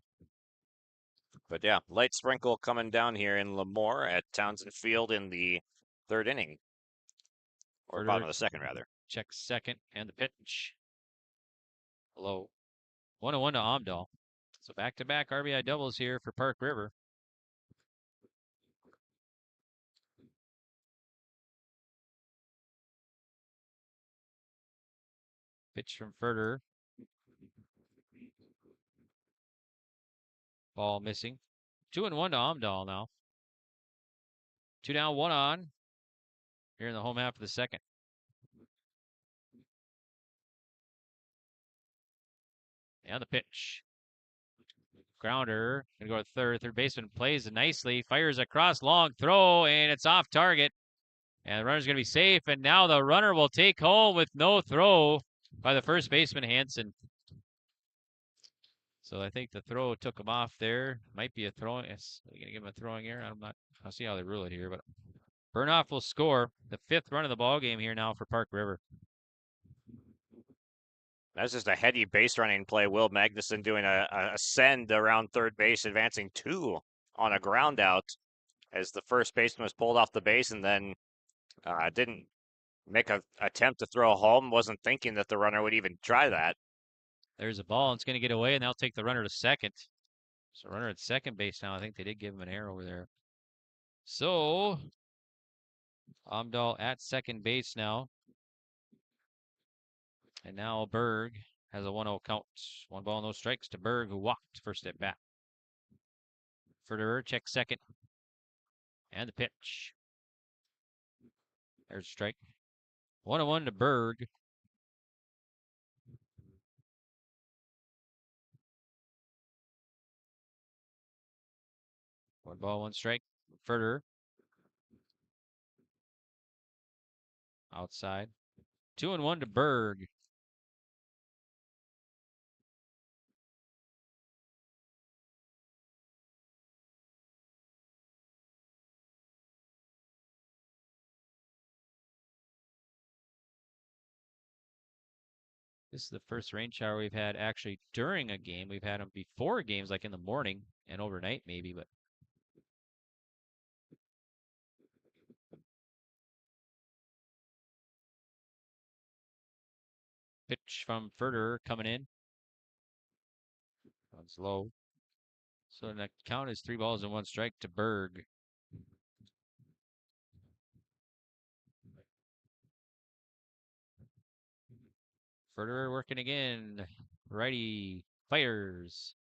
But yeah, light sprinkle coming down here in Lemoore at Townsend Field in the 3rd inning. Or Furter bottom of the 2nd, rather. Checks second and the pitch. Low. 1-1 to Omdahl. So back-to-back RBI doubles here for Park River. Pitch from Furter. Ball missing. 2-1 to Omdahl now. 2 down, 1 on. Here in the home half of the second. And the pitch. Grounder. Gonna go to third. Third baseman plays it nicely. Fires across. Long throw. And it's off target. And the runner's gonna be safe. And now the runner will take home with no throw by the first baseman, Hansen. So I think the throw took him off there. Might be a throwing. Yes, are we gonna give him a throwing error? I'll see how they rule it here. But Burnoff will score the 5th run of the ball game here now for Park River. That's just a heady base running play. Will Magnuson doing a send around third base, advancing 2 on a ground out as the first baseman was pulled off the base and then didn't make an attempt to throw home. Wasn't thinking that the runner would even try that. There's a ball. It's going to get away, and they'll take the runner to second. So runner at second base now. I think they did give him an error over there. So Omdahl at second base now. And now Berg has a 1-0 count. 1 ball, no strikes to Berg, who walked first at bat. Furterer checks second. And the pitch. There's a strike. 1-1 to Berg. One ball, 1 strike. Furterer. Outside. 2-1 to Berg. This is the first rain shower we've had actually during a game. We've had them before games, like in the morning and overnight maybe, but pitch from Furter coming in. Runs low. So the count is 3 balls and 1 strike to Berg. Furter working again. Righty fires.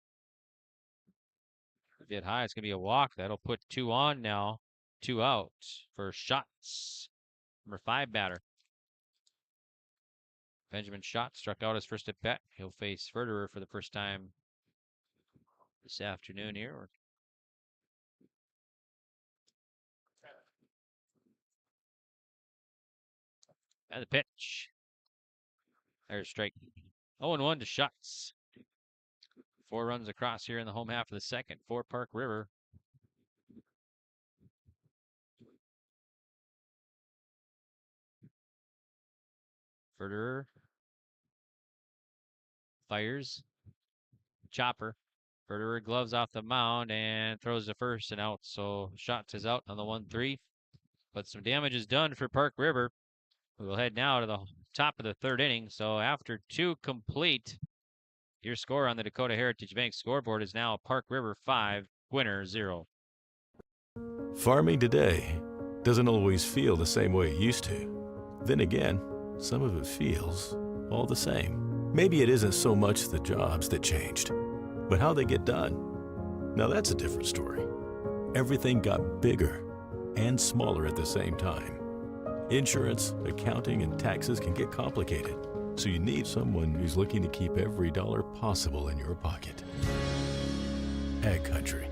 If it high, it's going to be a walk. That'll put 2 on now. 2 out for Schatz. Number 5 batter. Benjamin Schatz struck out his first at bat. He'll face Furterer for the first time this afternoon here. And the pitch. There's strike. 0-1 to Schatz. 4 runs across here in the home half of the second for Park River. Furterer fires. Chopper. Furterer gloves off the mound and throws the first and out. So Schatz is out on the 1-3. But some damage is done for Park River. We will head now to the top of the 3rd inning. So after 2 complete, your score on the Dakota Heritage Bank scoreboard is now Park River 5, Gwinner 0. Farming today doesn't always feel the same way it used to. Then again, some of it feels all the same. Maybe it isn't so much the jobs that changed, But how they get done? Now that's a different story. Everything got bigger and smaller at the same time. Insurance, accounting, and taxes can get complicated, so you need someone who's looking to keep every dollar possible in your pocket. Ag Country.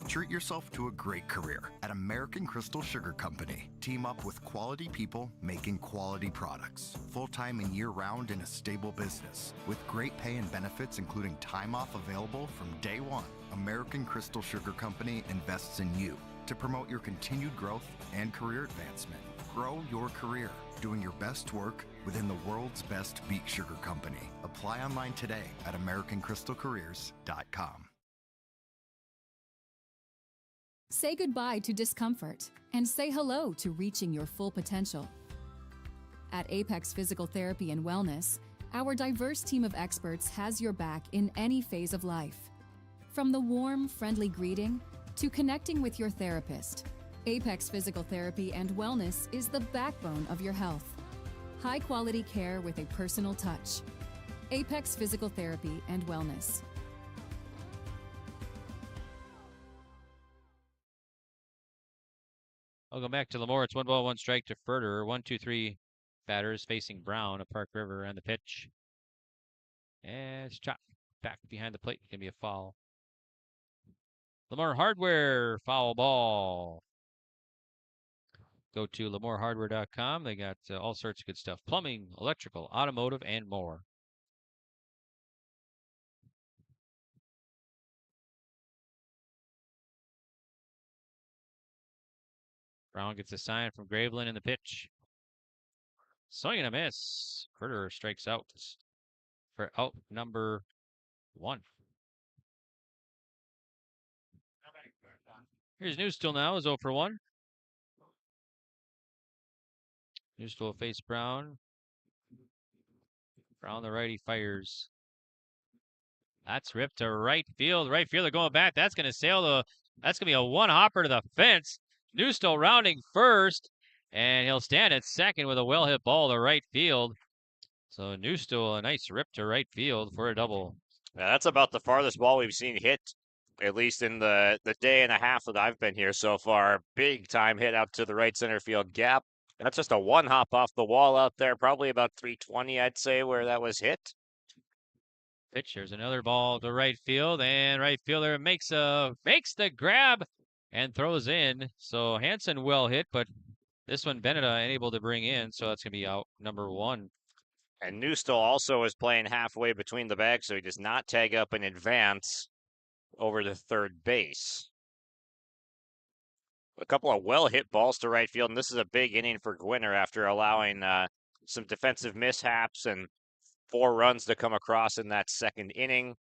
Treat yourself to a great career at American Crystal Sugar Company. Team up with quality people making quality products. Full-time and year-round in a stable business. With great pay and benefits including time off available from day one. American Crystal Sugar Company invests in you to promote your continued growth and career advancement. Grow your career doing your best work within the world's best beet sugar company. Apply online today at AmericanCrystalCareers.com. Say goodbye to discomfort and say hello to reaching your full potential. At Apex Physical Therapy and Wellness, our diverse team of experts has your back in any phase of life. From the warm, friendly greeting to connecting with your therapist, Apex Physical Therapy and Wellness is the backbone of your health. High-quality care with a personal touch. Apex Physical Therapy and Wellness. I'll go back to Lemoore. It's 1-1 to Furter. 1-2-3 batters facing Brown of Park River and the pitch. And it's chopped back behind the plate. It's going to be a foul. Lemoore Hardware, foul ball. Go to LemoreHardware.com. They got all sorts of good stuff. Plumbing, electrical, automotive, and more. Brown gets a sign from Graveland in the pitch. Swing and a miss. Furter strikes out for out number 1. Here's Newstill now, is 0 for 1. Newstill will face Brown. Brown, the righty, fires. That's ripped to right field. Right fielder going back. That's going to sail that's going to be a one-hopper to the fence. Newstill rounding first, and he'll stand at second with a well-hit ball to right field. So Newstill, a nice rip to right field for a double. Yeah, that's about the farthest ball we've seen hit, at least in the day and a half that I've been here so far. Big time hit out to the right center field gap. That's just a one hop off the wall out there, probably about 320, I'd say, where that was hit. Pitch, there's another ball to right field, and right fielder makes the grab and throws in. So Hansen well hit, but this one Bennett unable to bring in, so that's going to be out number 1. And Newstill also is playing halfway between the bags, so he does not tag up in advance over to third base. A couple of well-hit balls to right field, and this is a big inning for Gwinner after allowing some defensive mishaps and 4 runs to come across in that second inning.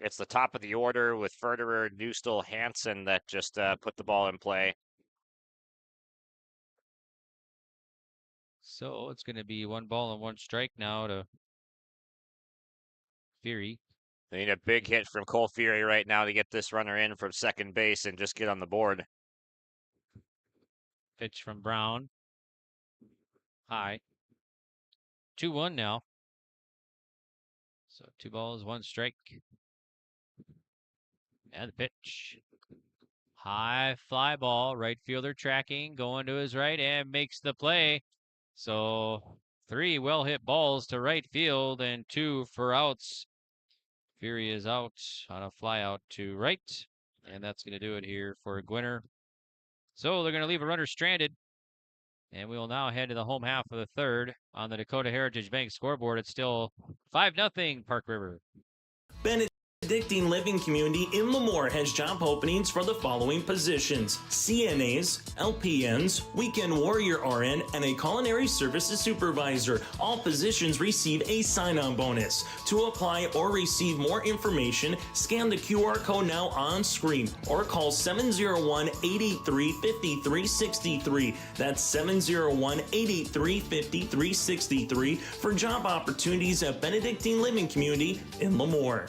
It's the top of the order with Furterer, Newstill, Hansen that just put the ball in play. So it's going to be 1 ball and 1 strike now to Fury. They need a big hit from Cole Fury right now to get this runner in from second base and just get on the board. Pitch from Brown. High. 2-1 now. So 2 balls, 1 strike. And the pitch. High fly ball. Right fielder tracking, going to his right and makes the play. So 3 well-hit balls to right field and 2 for outs. Fury is out on a fly out to right. And that's going to do it here for Gwinner. So they're going to leave a runner stranded. And we will now head to the home half of the third on the Dakota Heritage Bank scoreboard. It's still 5-0 Park River. Benedictine Living Community in Lemoore has job openings for the following positions: CNAs, LPNs, Weekend Warrior RN, and a Culinary Services Supervisor. All positions receive a sign-on bonus. To apply or receive more information, scan the QR code now on screen or call 701-883-5363. That's 701-883-5363 for job opportunities at Benedictine Living Community in Lemoore.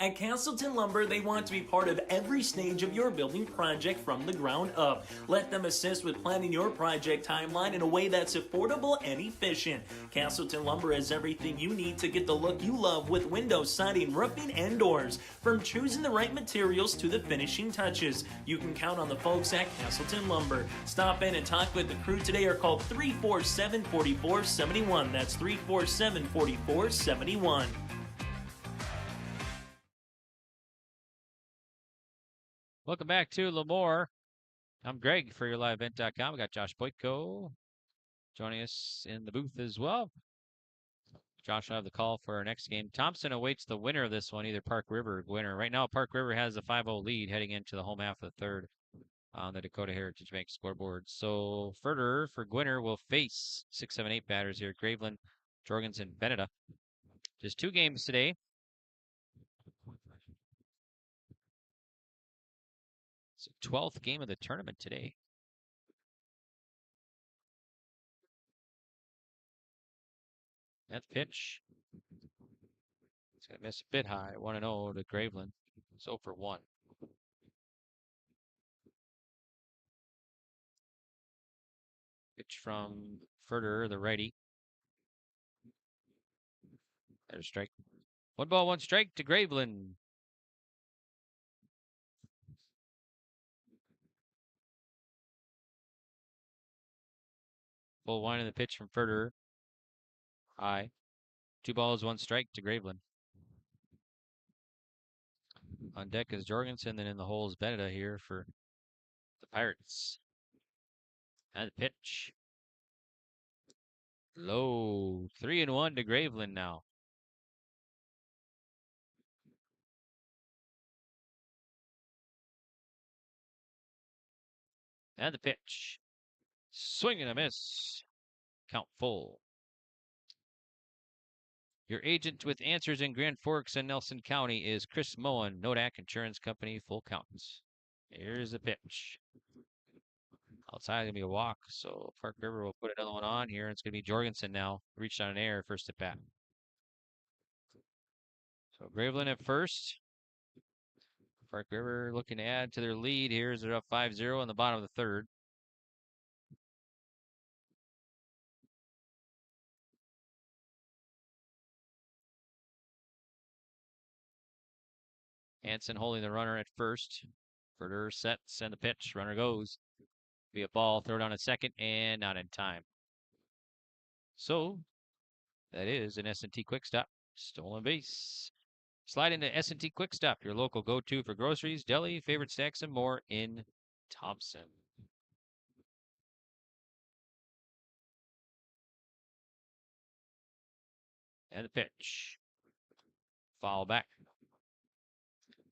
At Castleton Lumber, they want to be part of every stage of your building project from the ground up. Let them assist with planning your project timeline in a way that's affordable and efficient. Castleton Lumber has everything you need to get the look you love with windows, siding, roofing, and doors. From choosing the right materials to the finishing touches, you can count on the folks at Castleton Lumber. Stop in and talk with the crew today or call 347-4471. That's 347-4471. Welcome back to Lemoore. I'm Greg for YourLiveEvent.com. We got Josh Boyko joining us in the booth as well. Josh will have the call for our next game. Thompson awaits the winner of this one, either Park River or Gwinner. Right now, Park River has a 5-0 lead heading into the home half of the third on the Dakota Heritage Bank scoreboard. So Furter for Gwinner will face 6, 7, 8 batters here. Graveland, Jorgensen, Beneda. Just 2 games today. It's the 12th game of the tournament today. That pitch. It's going to miss a bit high. 1-0 to Graveland. So for 1. Pitch from Furter, the righty. There's a strike. 1 ball, 1 strike to Graveland. Full wind of the pitch from Furter. High. 2 balls, 1 strike to Graveland. On deck is Jorgensen, then in the hole is Beneda here for the Pirates. And the pitch. Low. 3-1 to Graveland now. And the pitch. Swing and a miss. Count full. Your agent with answers in Grand Forks and Nelson County is Chris Moen, Nodak Insurance Company, full counts. Here's the pitch. Outside, going to be a walk, so Park River will put another one on here. It's going to be Jorgensen now. Reached on an error, first at bat. So Graveland at first. Park River looking to add to their lead here as they're up 5-0 in the bottom of the third. Hansen holding the runner at first. Furter sets and the pitch. Runner goes. Be a ball, throw down at second, and not in time. So that is an S&T Quick Stop. Stolen base. Slide into S&T Quick Stop, your local go-to for groceries, deli, favorite snacks, and more in Thompson. And the pitch. Foul back.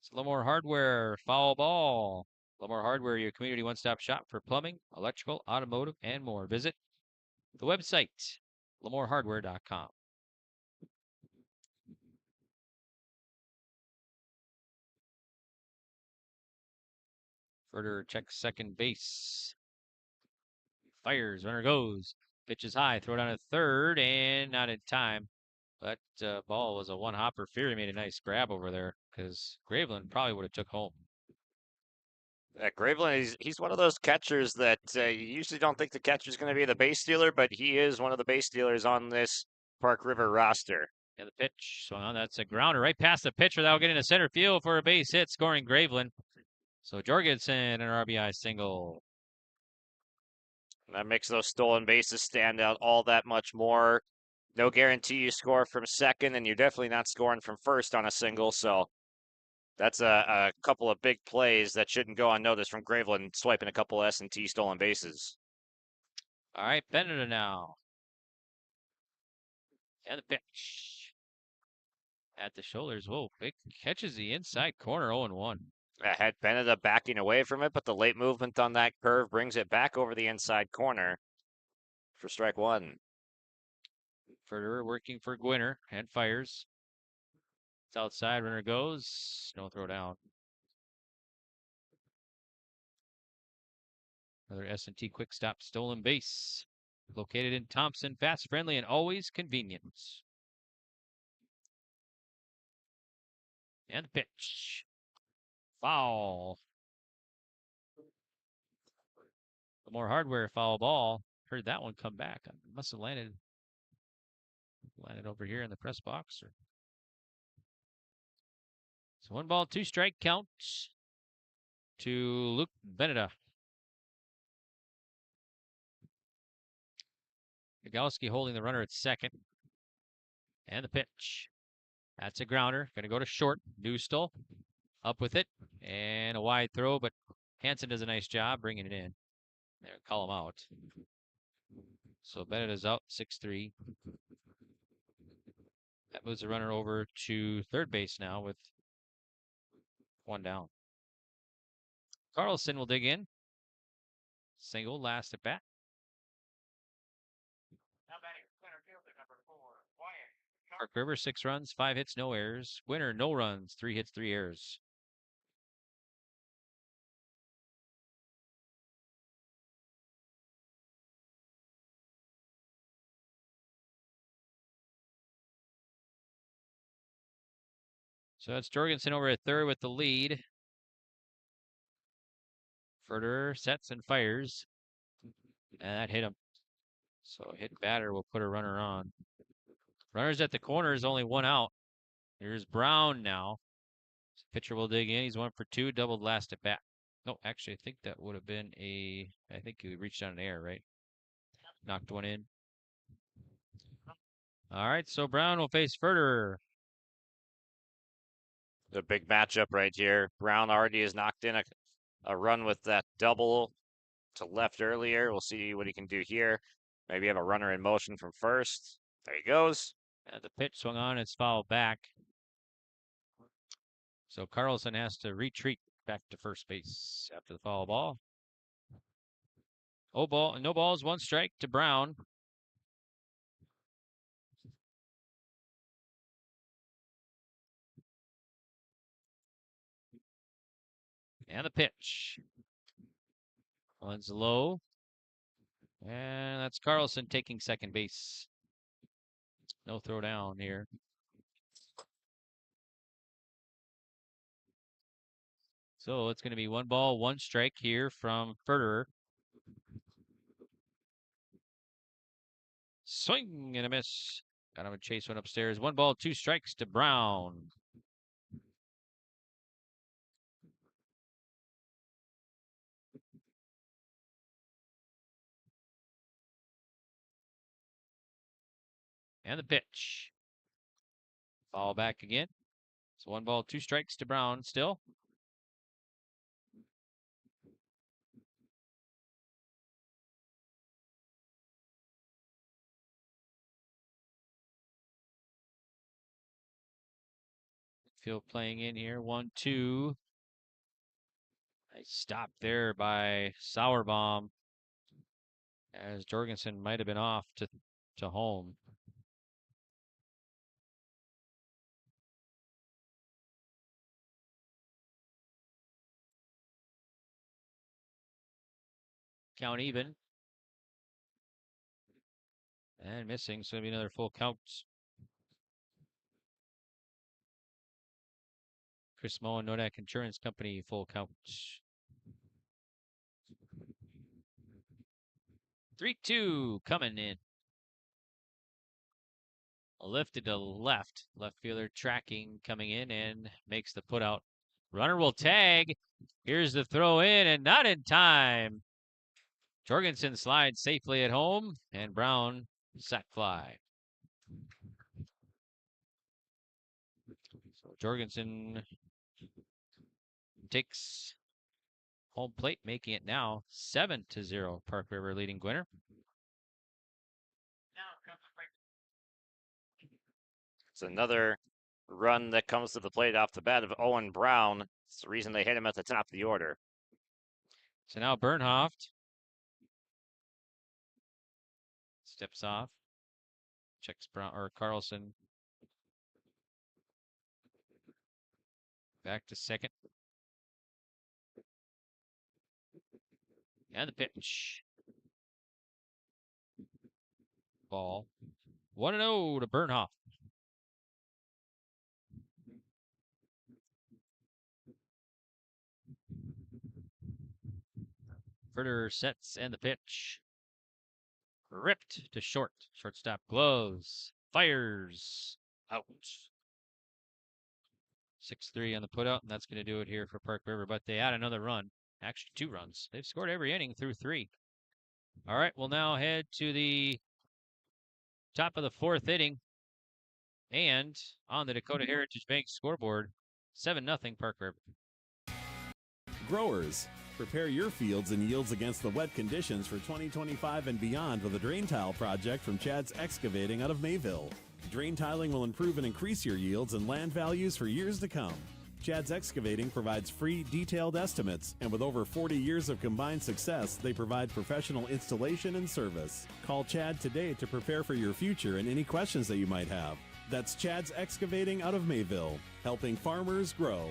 It's Lemoore Hardware, foul ball. Lemoore Hardware, your community one-stop shop for plumbing, electrical, automotive, and more. Visit the website, LemooreHardware.com. Furter checks second base. Fires, runner goes. Pitch is high, throw down at third, and not in time. But ball was a one-hopper. Fury made a nice grab over there because Graveland probably would have took home. Graveland, he's one of those catchers that you usually don't think the catcher's going to be the base stealer, but he is one of the base stealers on this Park River roster. Yeah, the pitch swung on. That's a grounder right past the pitcher without getting to center field for a base hit, scoring Graveland. So Jorgensen, an RBI single. That makes those stolen bases stand out all that much more. No guarantee you score from second, and you're definitely not scoring from first on a single. So that's a couple of big plays that shouldn't go unnoticed from Graveland, swiping a couple S&T stolen bases. All right, Beneda now. And the pitch. At the shoulders. Whoa, big catches the inside corner, 0-1. Had Beneda backing away from it, but the late movement on that curve brings it back over the inside corner for strike 1. Furter working for Gwinner and fires. It's outside, runner goes. No throw down. Another S&T Quick Stop stolen base. Located in Thompson, fast, friendly, and always convenient. And the pitch. Foul. The more hardware foul ball. Heard that one come back. Must have landed over here in the press box. So 1 ball, 2 strike counts to Luke Beneda. Gagowski holding the runner at second. And the pitch. That's a grounder. Going to go to short. Newstall up with it. And a wide throw, but Hansen does a nice job bringing it in. There, call him out. So Bennett is out 6-3. That moves the runner over to third base now with 1 down. Carlson will dig in. Single, last at bat. Park River, 6 runs, 5 hits, no errors. Gwinner, no runs, 3 hits, 3 errors. So that's Jorgensen over at third with the lead. Furter sets and fires. And that hit him. So a hit batter will put a runner on. Runners at the corners, only 1 out. Here's Brown now. Pitcher will dig in. He's 1 for 2, doubled last at bat. No, actually, I think that would have been I think he reached on an air, right? Knocked 1 in. All right, so Brown will face Furter. The big matchup right here. Brown already has knocked in a run with that double to left earlier. We'll see what he can do here. Maybe have a runner in motion from first. There he goes. And the pitch swung on. It's fouled back. So Carlson has to retreat back to first base after the foul ball. Oh, no balls, 1 strike to Brown. And the pitch. One's low. And that's Carlson taking second base. No throw down here. So it's going to be 1 ball, 1 strike here from Furterer. Swing and a miss. Got him a chase one upstairs. 1 ball, 2 strikes to Brown. And the pitch. Foul back again. So 1 ball, 2 strikes to Brown still. Field playing in here. 1-2. Nice stop there by Sauerbaum, as Jorgensen might have been off to home. Count even. And missing, so it'll be another full count. Chris Moen, Nodak Insurance Company, full count. 3-2 coming in. Lifted to left. Left fielder tracking, coming in and makes the put out. Runner will tag. Here's the throw in and not in time. Jorgensen slides safely at home and Brown sac fly. So Jorgensen takes home plate, making it now 7-0. Park River leading Gwinner. It's another run that comes to the plate off the bat of Owen Brown. It's the reason they hit him at the top of the order. So now Bernhoft steps off, checks Brown or Carlson back to second. And the pitch. Ball. 1-0 to Bernhoft. Critter sets and the pitch. Ripped to short. Shortstop gloves. Fires. Out. 6-3 on the putout, and that's going to do it here for Park River. But they add another run. Actually, 2 runs. They've scored every inning through 3. All right, we'll now head to the top of the 4th inning. And on the Dakota Heritage Bank scoreboard, 7-0 Park River. Growers, prepare your fields and yields against the wet conditions for 2025 and beyond with a drain tile project from Chad's Excavating out of Mayville. Drain tiling will improve and increase your yields and land values for years to come. Chad's Excavating provides free, detailed estimates, and with over 40 years of combined success, they provide professional installation and service. Call Chad today to prepare for your future and any questions that you might have. That's Chad's Excavating out of Mayville, helping farmers grow.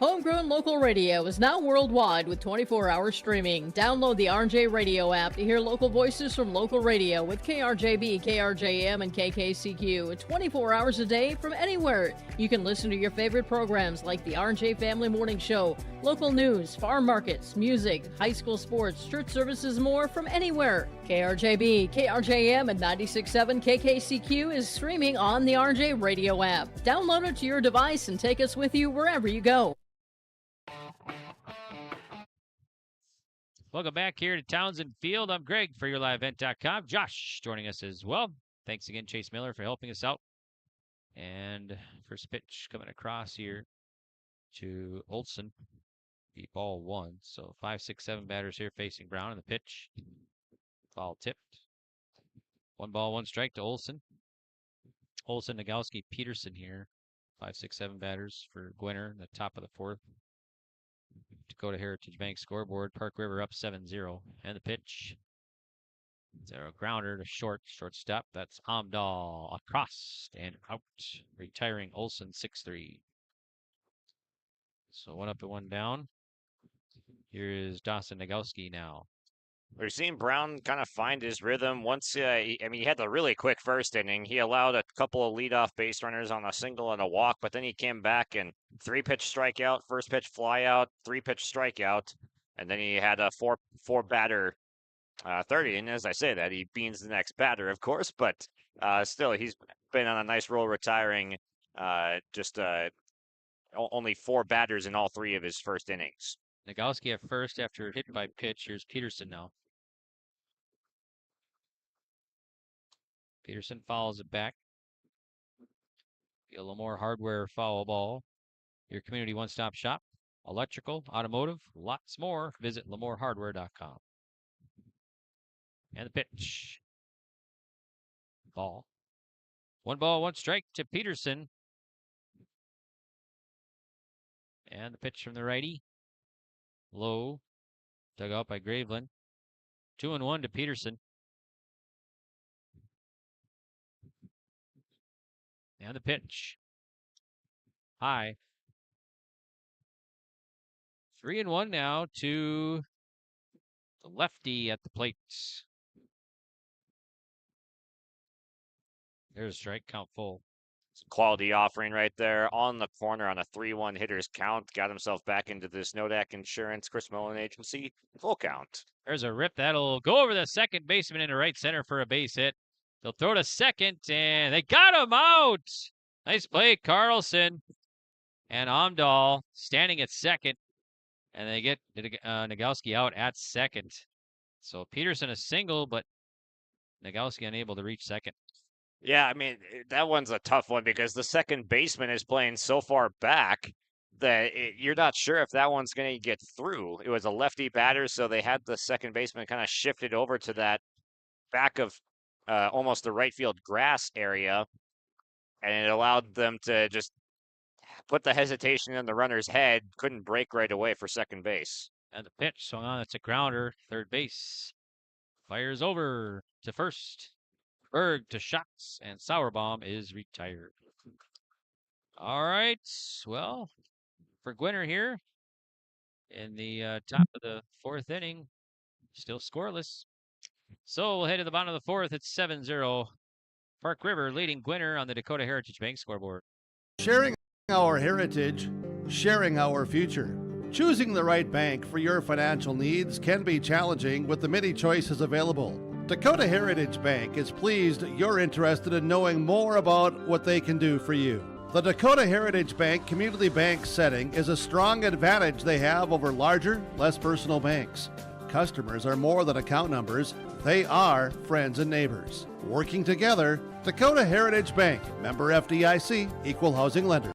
Homegrown local radio is now worldwide with 24-hour streaming. Download the RJ Radio app to hear local voices from local radio with KRJB, KRJM, and KKCQ 24 hours a day from anywhere. You can listen to your favorite programs like the RJ Family Morning Show, local news, farm markets, music, high school sports, church services, more from anywhere. KRJB, KRJM, and 96.7 KKCQ is streaming on the RJ Radio app. Download it to your device and take us with you wherever you go. Welcome back here to Townsend Field. I'm Greg for YourLiveEvent.com. Josh joining us as well. Thanks again, Chase Miller, for helping us out. And first pitch coming across here to Olson. Be ball 1. So 5, 6, 7 batters here facing Brown in the pitch. Foul tipped. 1 ball, 1 strike to Olson. Olson, Nagowski, Peterson here. 5, 6, 7 batters for Gwinner in the top of the 4th. Dakota Heritage Bank scoreboard. Park River up 7-0. And the pitch. 0 grounder to shortstop. That's Amdahl across and out. Retiring Olson 6-3. So 1 up and 1 down. Here is Dawson Nagowski now. We're seeing Brown kind of find his rhythm once. He had the really quick first inning. He allowed a couple of leadoff base runners on a single and a walk, but then he came back and 3-pitch strikeout, first pitch flyout, 3-pitch strikeout, and then he had a four batter 30. And as I say that, he beans the next batter, of course, but still he's been on a nice roll, retiring only 4 batters in all 3 of his first innings. Nagowski at first after hit by pitch. Here's Peterson now. Peterson follows it back. A little more hardware foul ball. Your community one-stop shop. Electrical, automotive, lots more. Visit LemoreHardware.com. And the pitch. Ball. 1 ball, 1 strike to Peterson. And the pitch from the righty. Low. Dug out by Graveland. 2-1 to Peterson. And the pitch. High. 3-1 now to the lefty at the plate. There's a strike, count full. Quality offering right there on the corner on a 3-1 hitter's count. Got himself back into this Nodak Insurance, Chris Mullen Agency. Full count. There's a rip. That'll go over the second baseman into right center for a base hit. They'll throw to second, and they got him out. Nice play, Carlson. And Amdahl standing at second. And they get Nagowski out at second. So Peterson a single, but Nagowski unable to reach second. Yeah, I mean, that one's a tough one because the second baseman is playing so far back that you're not sure if that one's going to get through. It was a lefty batter, so they had the second baseman kind of shifted over to that back of almost the right field grass area, and it allowed them to just put the hesitation in the runner's head. Couldn't break right away for second base. And the pitch swung on. It's a grounder. Third base. Fires over to first. Berg to shots, and Sauerbaum is retired. All right. Well, for Gwinner here in the top of the 4th inning, still scoreless. So we'll head to the bottom of the 4th. It's 7-0. Park River leading Gwinner on the Dakota Heritage Bank scoreboard. Sharing our heritage, sharing our future. Choosing the right bank for your financial needs can be challenging with the many choices available. Dakota Heritage Bank is pleased you're interested in knowing more about what they can do for you. The Dakota Heritage Bank community bank setting is a strong advantage they have over larger, less personal banks. Customers are more than account numbers, they are friends and neighbors. Working together, Dakota Heritage Bank, member FDIC, equal housing lender.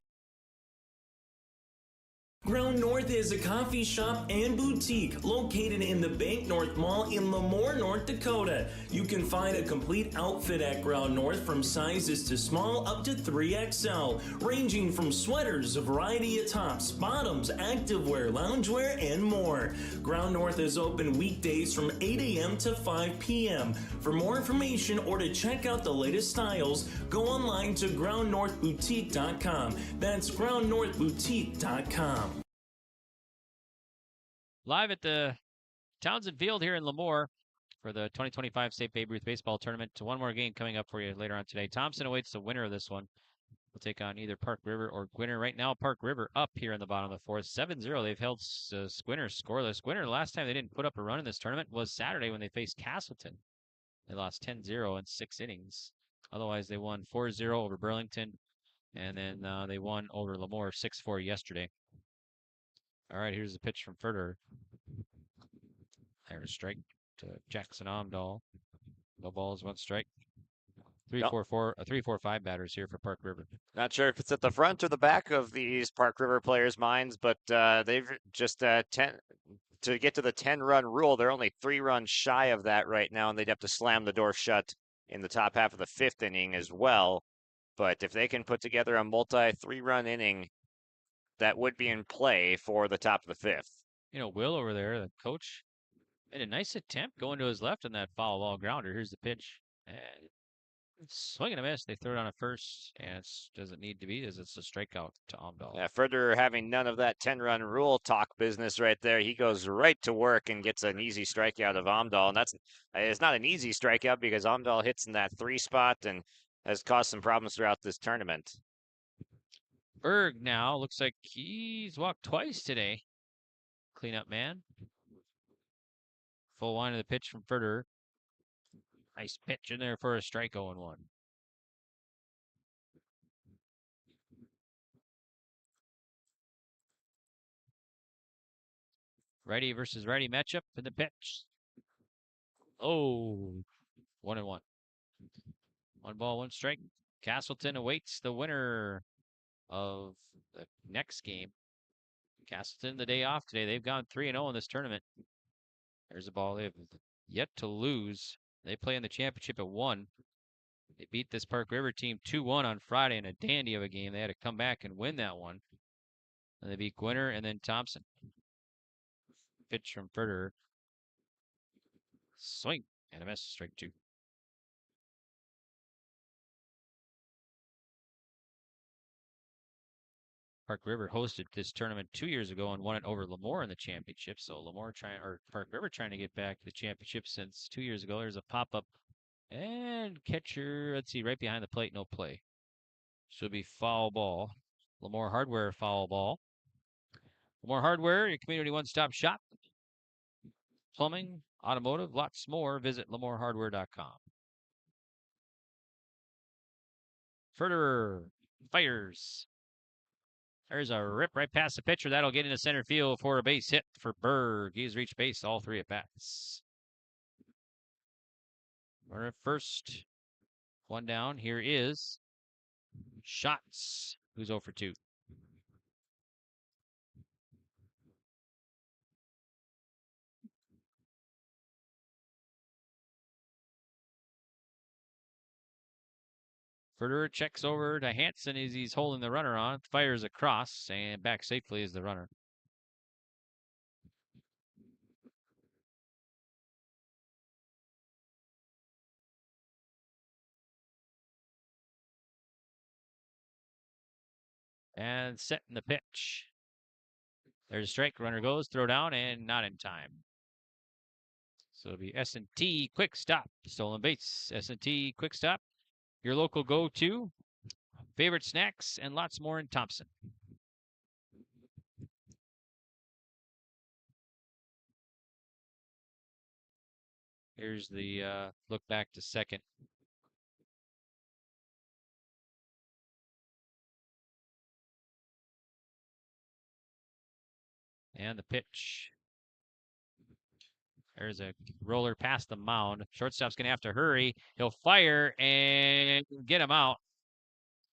Ground North is a coffee shop and boutique located in the Bank North Mall in Lemoore, North Dakota. You can find a complete outfit at Ground North from sizes to small up to 3XL, ranging from sweaters, a variety of tops, bottoms, activewear, loungewear, and more. Ground North is open weekdays from 8 a.m. to 5 p.m. For more information or to check out the latest styles, go online to groundnorthboutique.com. That's groundnorthboutique.com. Live at the Townsend Field here in Lemoore for the 2025 State Babe Ruth Baseball Tournament. One more game coming up for you later on today. Thompson awaits the winner of this one. We'll take on either Park River or Gwinner. Right now, Park River up here in the bottom of the fourth. 7-0. They've held Gwinner scoreless. Gwinner, the last time they didn't put up a run in this tournament was Saturday when they faced Castleton. They lost 10-0 in 6 innings. Otherwise, they won 4-0 over Burlington. And then they won over Lemoore 6-4 yesterday. All right, here's the pitch from Furter. There's a strike to Jackson Omdahl. No balls, 1 strike. 3-4-5 batters here for Park River. Not sure if it's at the front or the back of these Park River players' minds, but they've just to get to the 10-run rule. They're only 3 runs shy of that right now, and they'd have to slam the door shut in the top half of the 5th inning as well. But if they can put together a multi-3-run inning, that would be in play for the top of the 5th. You know, Will over there, the coach, made a nice attempt going to his left on that foul ball grounder. Here's the pitch. And swing and a miss. They throw it on a first, and it doesn't need to be as it's a strikeout to Omdahl. Yeah, Further having none of that 10-run rule talk business right there. He goes right to work and gets an easy strikeout of Omdahl. And it's not an easy strikeout because Omdahl hits in that 3 spot and has caused some problems throughout this tournament. Berg now looks like he's walked twice today. Cleanup man. Full line of the pitch from Furter. Nice pitch in there for a strike 0-1. Righty versus righty matchup in the pitch. Oh, 1-1. 1 ball, 1 strike. Castleton awaits the winner of the next game. Castleton, the day off today. They've gone 3-0 in this tournament. There's a ball they have yet to lose. They play in the championship at 1. They beat this Park River team 2-1 on Friday in a dandy of a game. They had to come back and win that one. And they beat Gwinner and then Thompson. Pitch from Furter. Swing and a miss, strike 2. Park River hosted this tournament 2 years ago and won it over Lemoore in the championship. So Park River trying to get back to the championship since 2 years ago. There's a pop-up and catcher, let's see, right behind the plate, no play. Should be foul ball. Lemoore Hardware foul ball. Lemoore Hardware, your community one-stop shop. Plumbing, automotive, lots more. Visit LemoreHardware.com. Furter fires. There's a rip right past the pitcher. That'll get into center field for a base hit for Berg. He's reached base all 3 at-bats. We're at first. 1 down. Here is Shots, who's 0 for 2. Furter checks over to Hansen as he's holding the runner on. Fires across and back safely is the runner. And setting the pitch. There's a strike. Runner goes, throw down, and not in time. So it'll be S&T Quick Stop. Stolen base. S&T Quick Stop. Your local go-to, favorite snacks, and lots more in Thompson. Here's the look back to second. And the pitch. There's a roller past the mound. Shortstop's going to have to hurry. He'll fire and get him out.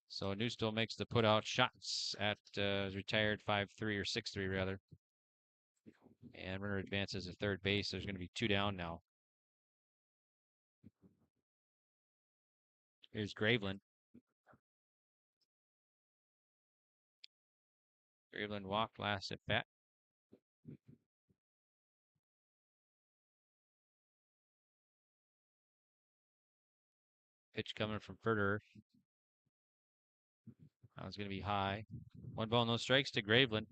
So Newstill makes the put out shots at retired 5-3 or 6-3 rather. And runner advances to third base. There's going to be 2 down now. Here's Graveland. Graveland walked last at bat. Pitch coming from Furter. That was going to be high. 1 ball, no strikes to Graveland.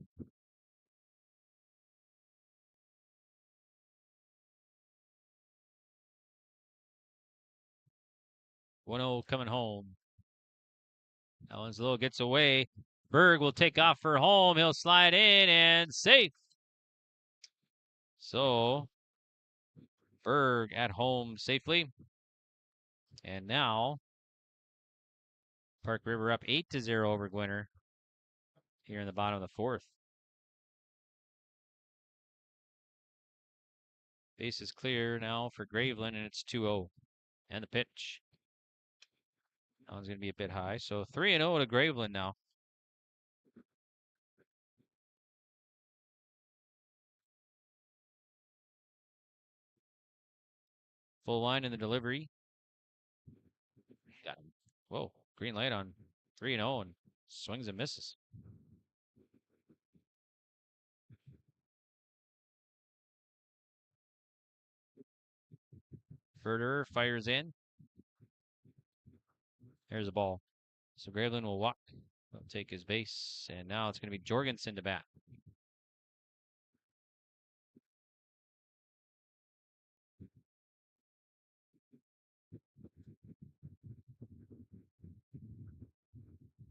1-0 coming home. That one's little gets away. Berg will take off for home. He'll slide in and safe. So Berg at home safely. And now Park River up 8-0 over Gwinner here in the bottom of the 4th. Base is clear now for Graveland, and it's 2-0. And the pitch. That one's going to be a bit high. So 3-0 to Graveland now. Full line in the delivery. Got him. Whoa, green light on 3-0 and swings and misses. Furter fires in. There's a ball. So Graveland will walk. He'll take his base. And now it's going to be Jorgensen to bat.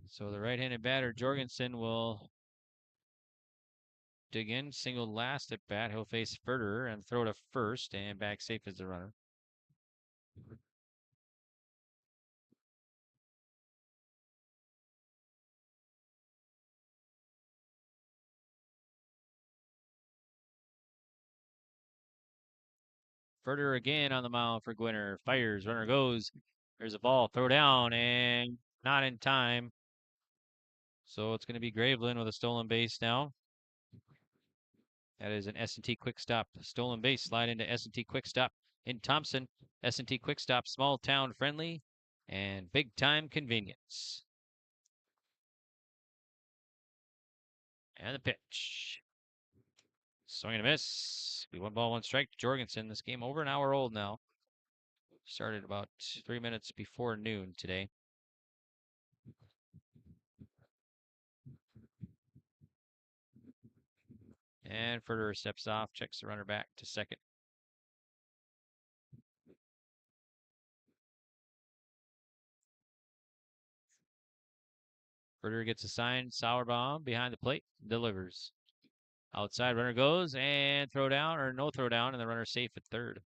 So the right-handed batter, Jorgensen, will dig in. Single last at bat. He'll face Furter and throw to first and back safe as the runner. Furter again on the mound for Gwinner. Fires. Runner goes. There's a ball. Throw down and not in time. So it's going to be Graveland with a stolen base now. That is an S&T Quick Stop stolen base. Slide into S&T Quick Stop in Thompson. S&T Quick Stop, small town friendly and big time convenience. And the pitch. Swing and a miss. Be 1 ball, 1 strike to Jorgensen. This game over an hour old now. Started about 3 minutes before noon today. And Furter steps off, checks the runner back to second. Furter gets assigned sour bomb behind the plate, delivers. Outside runner goes and throw down or no throw down, and the runner safe at third.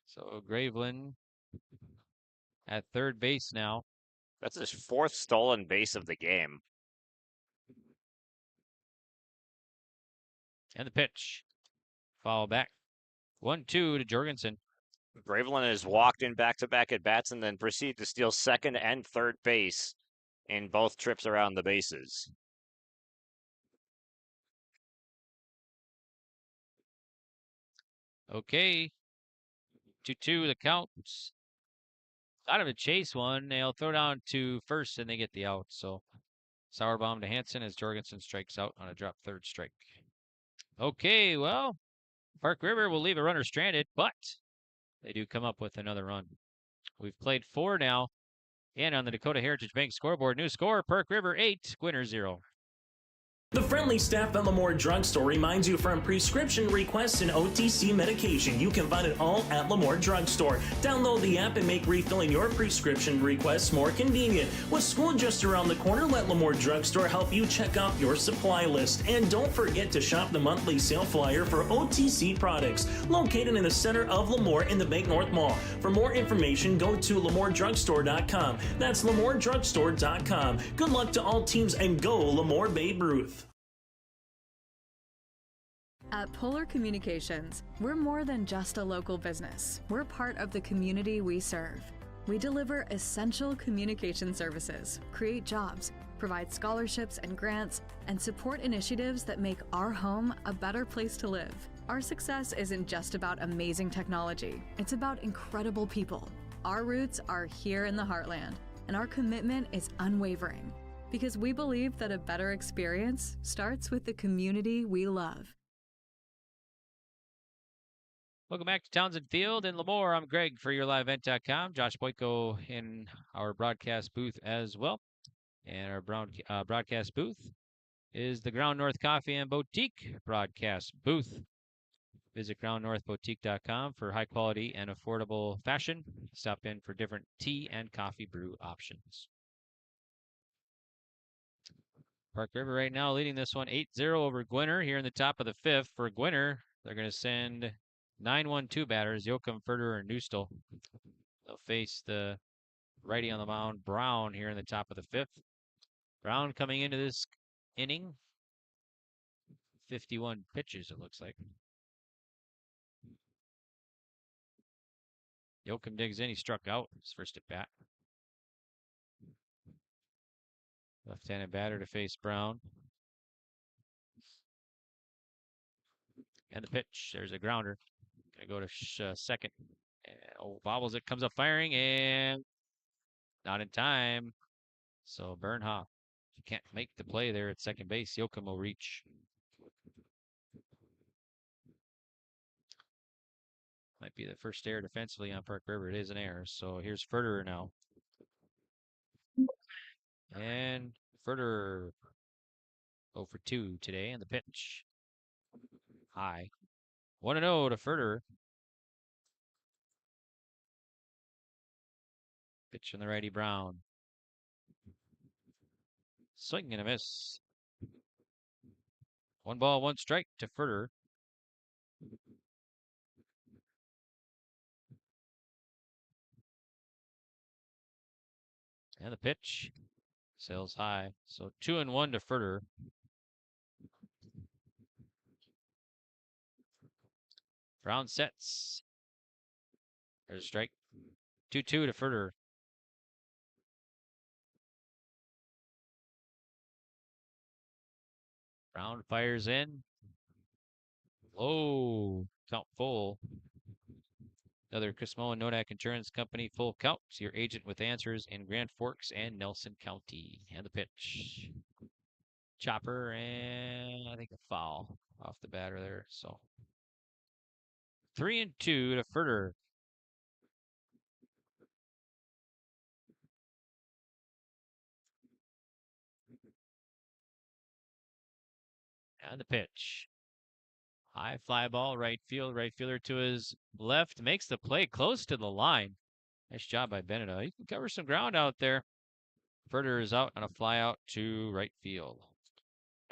So Graveland at third base now. That's his 4th stolen base of the game. And the pitch. Foul back. 1-2 to Jorgensen. Graveland has walked in back-to-back at bats and then proceeded to steal second and third base in both trips around the bases. Okay. 2-2 the count. Out of a chase one. They'll throw down to first and they get the out. So sour bomb to Hansen as Jorgensen strikes out on a drop third strike. Okay, well, Park River will leave a runner stranded, but they do come up with another run. We've played 4 now. And on the Dakota Heritage Bank scoreboard, new score, Park River 8, Gwinner 0. The friendly staff at Lemoore Drugstore reminds you from prescription requests and OTC medication, you can find it all at Lemoore Drugstore. Download the app and make refilling your prescription requests more convenient. With school just around the corner, let Lemoore Drugstore help you check out your supply list. And don't forget to shop the monthly sale flyer for OTC products, located in the center of Lemoore in the Bank North Mall. For more information, go to LemooreDrugstore.com. That's LemooreDrugstore.com. Good luck to all teams and go Lemoore Babe Ruth. At Polar Communications, we're more than just a local business. We're part of the community we serve. We deliver essential communication services, create jobs, provide scholarships and grants, and support initiatives that make our home a better place to live. Our success isn't just about amazing technology. It's about incredible people. Our roots are here in the heartland, and our commitment is unwavering because we believe that a better experience starts with the community we love. Welcome back to Townsend Field in Lemoore. I'm Greg for YourLiveEvent.com. Josh Boyko in our broadcast booth as well. And our broadcast booth is the Ground North Coffee and Boutique broadcast booth. Visit groundnorthboutique.com for high quality and affordable fashion. Stop in for different tea and coffee brew options. Park River right now leading this one 8-0 over Gwinner here in the top of the fifth. For Gwinner, they're going to send 9-1-2 batters, Joachim, Furter, and Newstall. They'll face the righty on the mound, Brown, here in the top of the fifth. Brown coming into this inning, 51 pitches, it looks like. Joachim digs in, he struck out his first at bat. Left-handed batter to face Brown. And the pitch, there's a grounder. Gonna go to second. And, bobbles it, comes up firing, and not in time. So Bernhoff, if you can't make the play there at second base, Joachim will reach. Might be the first error defensively on Park River. It is an error. So here's Furter now. And Furter 0 for 2 today, and the pitch. High. 1-0 to Furter. Pitch from the righty, Brown. Swing and a miss. 1 ball, 1 strike to Furter. And the pitch sails high. So 2-1 to Furter. Brown sets. There's a strike. 2-2 to Furter. Brown fires in. Low. Count full. Another Chris Moen Nodak Insurance Company full count. Your agent with answers in Grand Forks and Nelson County. And the pitch. Chopper, and I think a foul off the batter there. So 3-2 to Furter. And the pitch. High fly ball, right field. Right fielder to his left. Makes the play close to the line. Nice job by Beneda. He can cover some ground out there. Furter is out on a fly out to right field.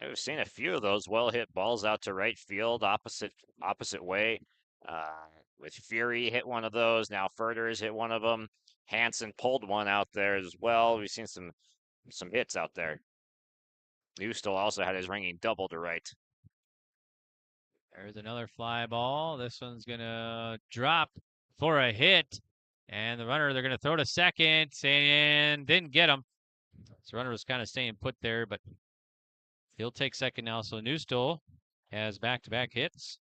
We've seen a few of those well-hit balls out to right field, opposite way. With Fury hit one of those. Now Furter has hit one of them. Hansen pulled one out there as well. We've seen some hits out there. Newstall also had his ringing double to right. There's another fly ball. This one's going to drop for a hit. And the runner, they're going to throw to second and didn't get him. So the runner was kind of staying put there, but he'll take second now. So Newstall has back-to-back hits.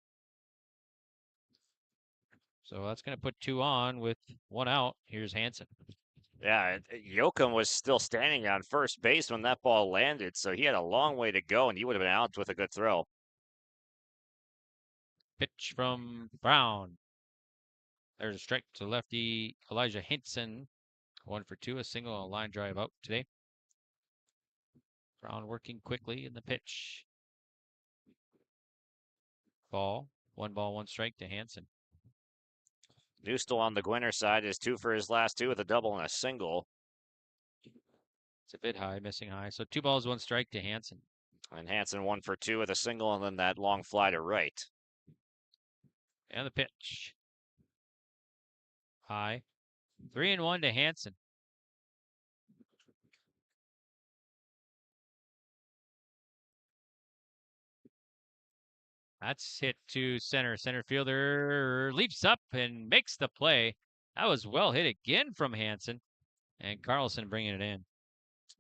So that's going to put 2 on with 1 out. Here's Hansen. Yeah, Joachim was still standing on first base when that ball landed, so he had a long way to go, and he would have been out with a good throw. Pitch from Brown. There's a strike to lefty Elijah Hinson. 1 for 2, a single, a line drive out today. Brown working quickly in the pitch. ball. 1 ball, 1 strike to Hansen. Newstel on the Gwinner side is 2 for his last 2 with a double and a single. It's a bit high, missing high. So 2 balls, 1 strike to Hansen. And Hansen 1 for 2 with a single and then that long fly to right. And the pitch. High. 3-1 to Hansen. That's hit to center. Center fielder leaps up and makes the play. That was well hit again from Hansen. And Carlson bringing it in.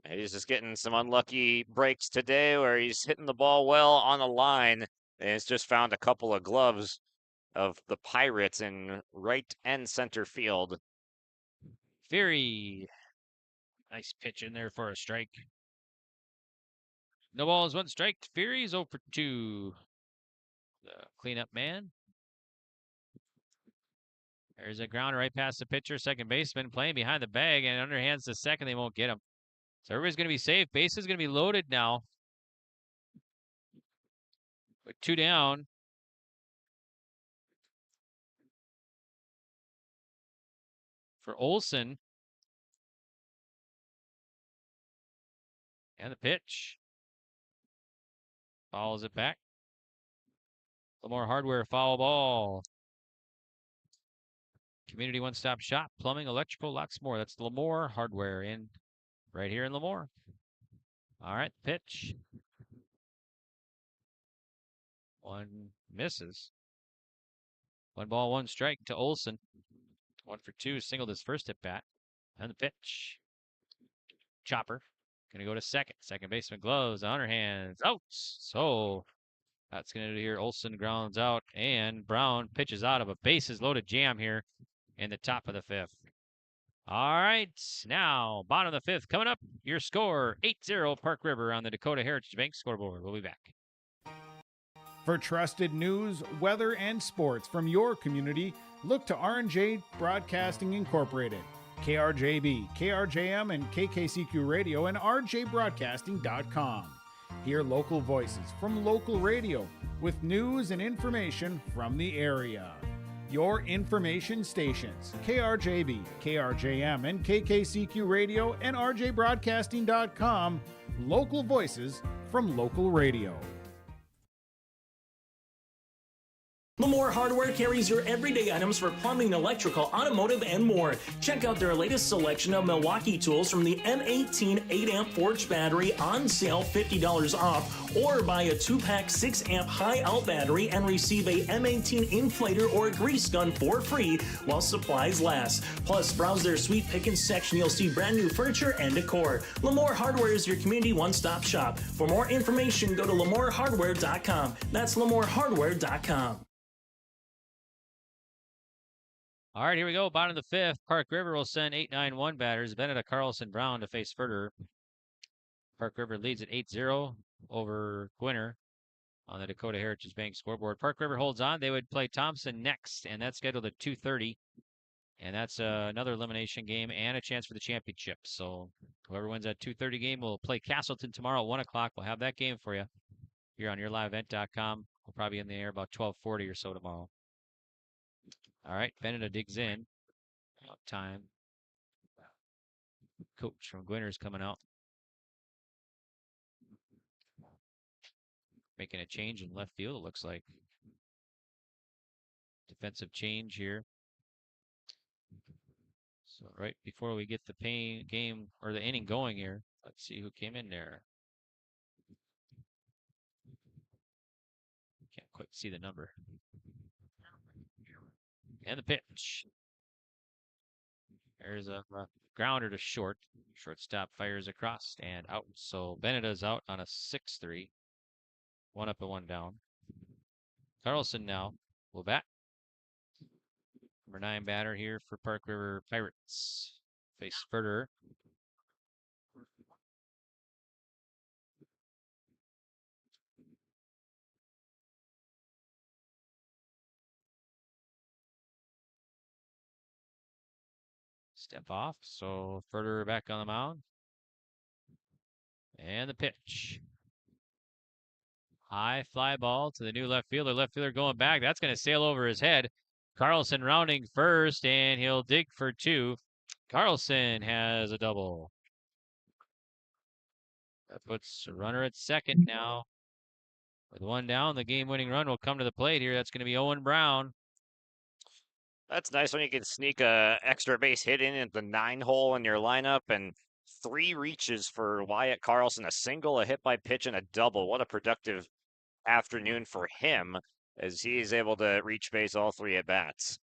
He's just getting some unlucky breaks today where he's hitting the ball well on the line. And he's just found a couple of gloves of the Pirates in right and center field. Fury. Nice pitch in there for a strike. No balls, 1 strike. Fury's 0 for 2. The cleanup man. There's a grounder right past the pitcher. Second baseman playing behind the bag and underhands the second. They won't get him. So everybody's going to be safe. Base is going to be loaded now. With 2 down. For Olson. And the pitch. Follows it back. Lamore Hardware, foul ball. Community one-stop shop, plumbing, electrical, lots more. That's Lamore Hardware in right here in Lamore. All right, pitch. 1 misses. 1 ball, 1 strike to Olson. 1 for 2, singled his first at bat. And the pitch. Chopper. Gonna go to second. Second baseman gloves, underhands, out. So that's gonna do here. Olson grounds out, and Brown pitches out of a bases loaded jam here in the top of the 5th. All right, now bottom of the 5th coming up. Your score 8-0 Park River on the Dakota Heritage Bank scoreboard. We'll be back. For trusted news, weather, and sports from your community, look to R&J Broadcasting Incorporated. KRJB, KRJM, and KKCQ Radio, and rjbroadcasting.com. Hear local voices from local radio with news and information from the area. Your information stations, KRJB, KRJM, and KKCQ Radio, and rjbroadcasting.com. Local voices from local radio. Lamore Hardware carries your everyday items for plumbing, electrical, automotive, and more. Check out their latest selection of Milwaukee tools from the M18 8-amp forged battery on sale, $50 off, or buy a 2-pack 6-amp high-out battery and receive a M18 inflator or grease gun for free while supplies last. Plus, browse their sweet pickings section. You'll see brand new furniture and decor. Lamore Hardware is your community one-stop shop. For more information, go to lamorehardware.com. That's lamorehardware.com. All right, here we go. Bottom of the 5th. Park River will send 8-9-1 batters. Benedict, Carlson, Brown to face Furter. Park River leads at 8-0 over Gwinner on the Dakota Heritage Bank scoreboard. Park River holds on. They would play Thompson next, and that's scheduled at 2:30. And that's another elimination game and a chance for the championship. So whoever wins that 2:30 game will play Castleton tomorrow at 1 o'clock. We'll have that game for you here on yourliveevent.com. We'll probably be in the air about 12:40 or so tomorrow. All right, Benedict digs in. About time. Coach from Gwinner's coming out. Making a change in left field, it looks like. Defensive change here. So right before we get the game or the inning going here, let's see who came in there. Can't quite see the number. And the pitch. There's a grounder to short. Shortstop fires across and out. So Benedict's out on a 6-3. 1 up and 1 down. Carlson now will bat. Number 9 batter here for Park River Pirates. Face Furter. Step off, so Furter back on the mound. And the pitch. High fly ball to the new left fielder. Left fielder going back. That's going to sail over his head. Carlson rounding first, and he'll dig for 2. Carlson has a double. That puts a runner at second now. With 1 down, the game-winning run will come to the plate here. That's going to be Owen Brown. That's nice when you can sneak a extra base hit in at the 9 hole in your lineup, and 3 reaches for Wyatt Carlson, a single, a hit by pitch, and a double. What a productive afternoon for him as he is able to reach base all 3 at bats.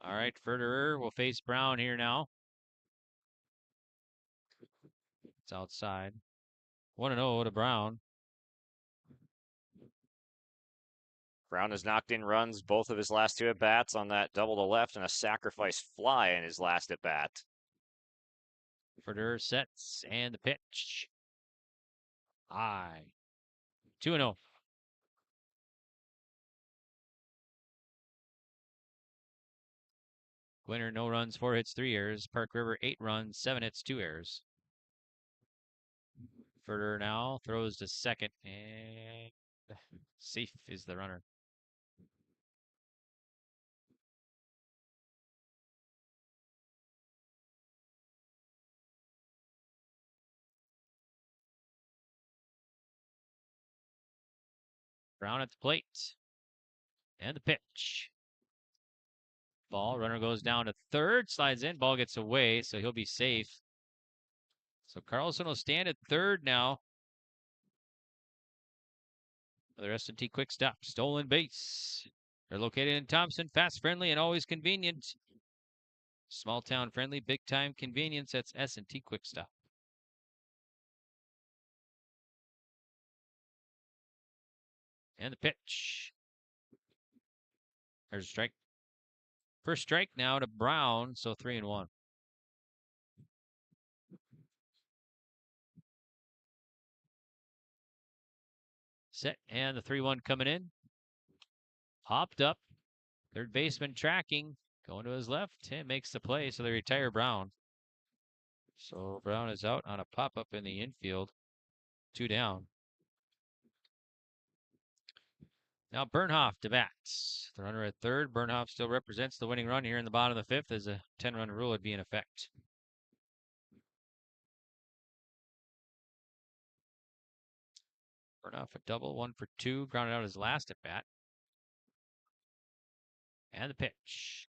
All right, Federer will face Brown here now. It's outside. 1-0 to Brown. Brown has knocked in runs both of his last 2 at bats on that double to left and a sacrifice fly in his last at bat. Federer sets and the pitch. High. 2-0. Gwinner, no runs, 4 hits, 3 errors. Park River, 8 runs, 7 hits, 2 errors. Federer now throws to second, and safe is the runner. Brown at the plate. And the pitch. Ball, runner goes down to third, slides in, ball gets away, so he'll be safe. So Carlson will stand at third now. Another S&T quick stop, stolen base. They're located in Thompson, fast, friendly, and always convenient. Small town friendly, big time convenience. That's S&T quick stop. And the pitch. There's a strike. First strike now to Brown, so 3-1. Set, and the 3-1 coming in. Hopped up. Third baseman tracking. Going to his left and makes the play, so they retire Brown. So Brown is out on a pop-up in the infield. 2 down. Now Bernhoff to bat. The runner at third. Bernhoff still represents the winning run here in the bottom of the 5th as a 10-run rule would be in effect. Bernhoff a double, 1 for 2. Grounded out his last at bat. And the pitch.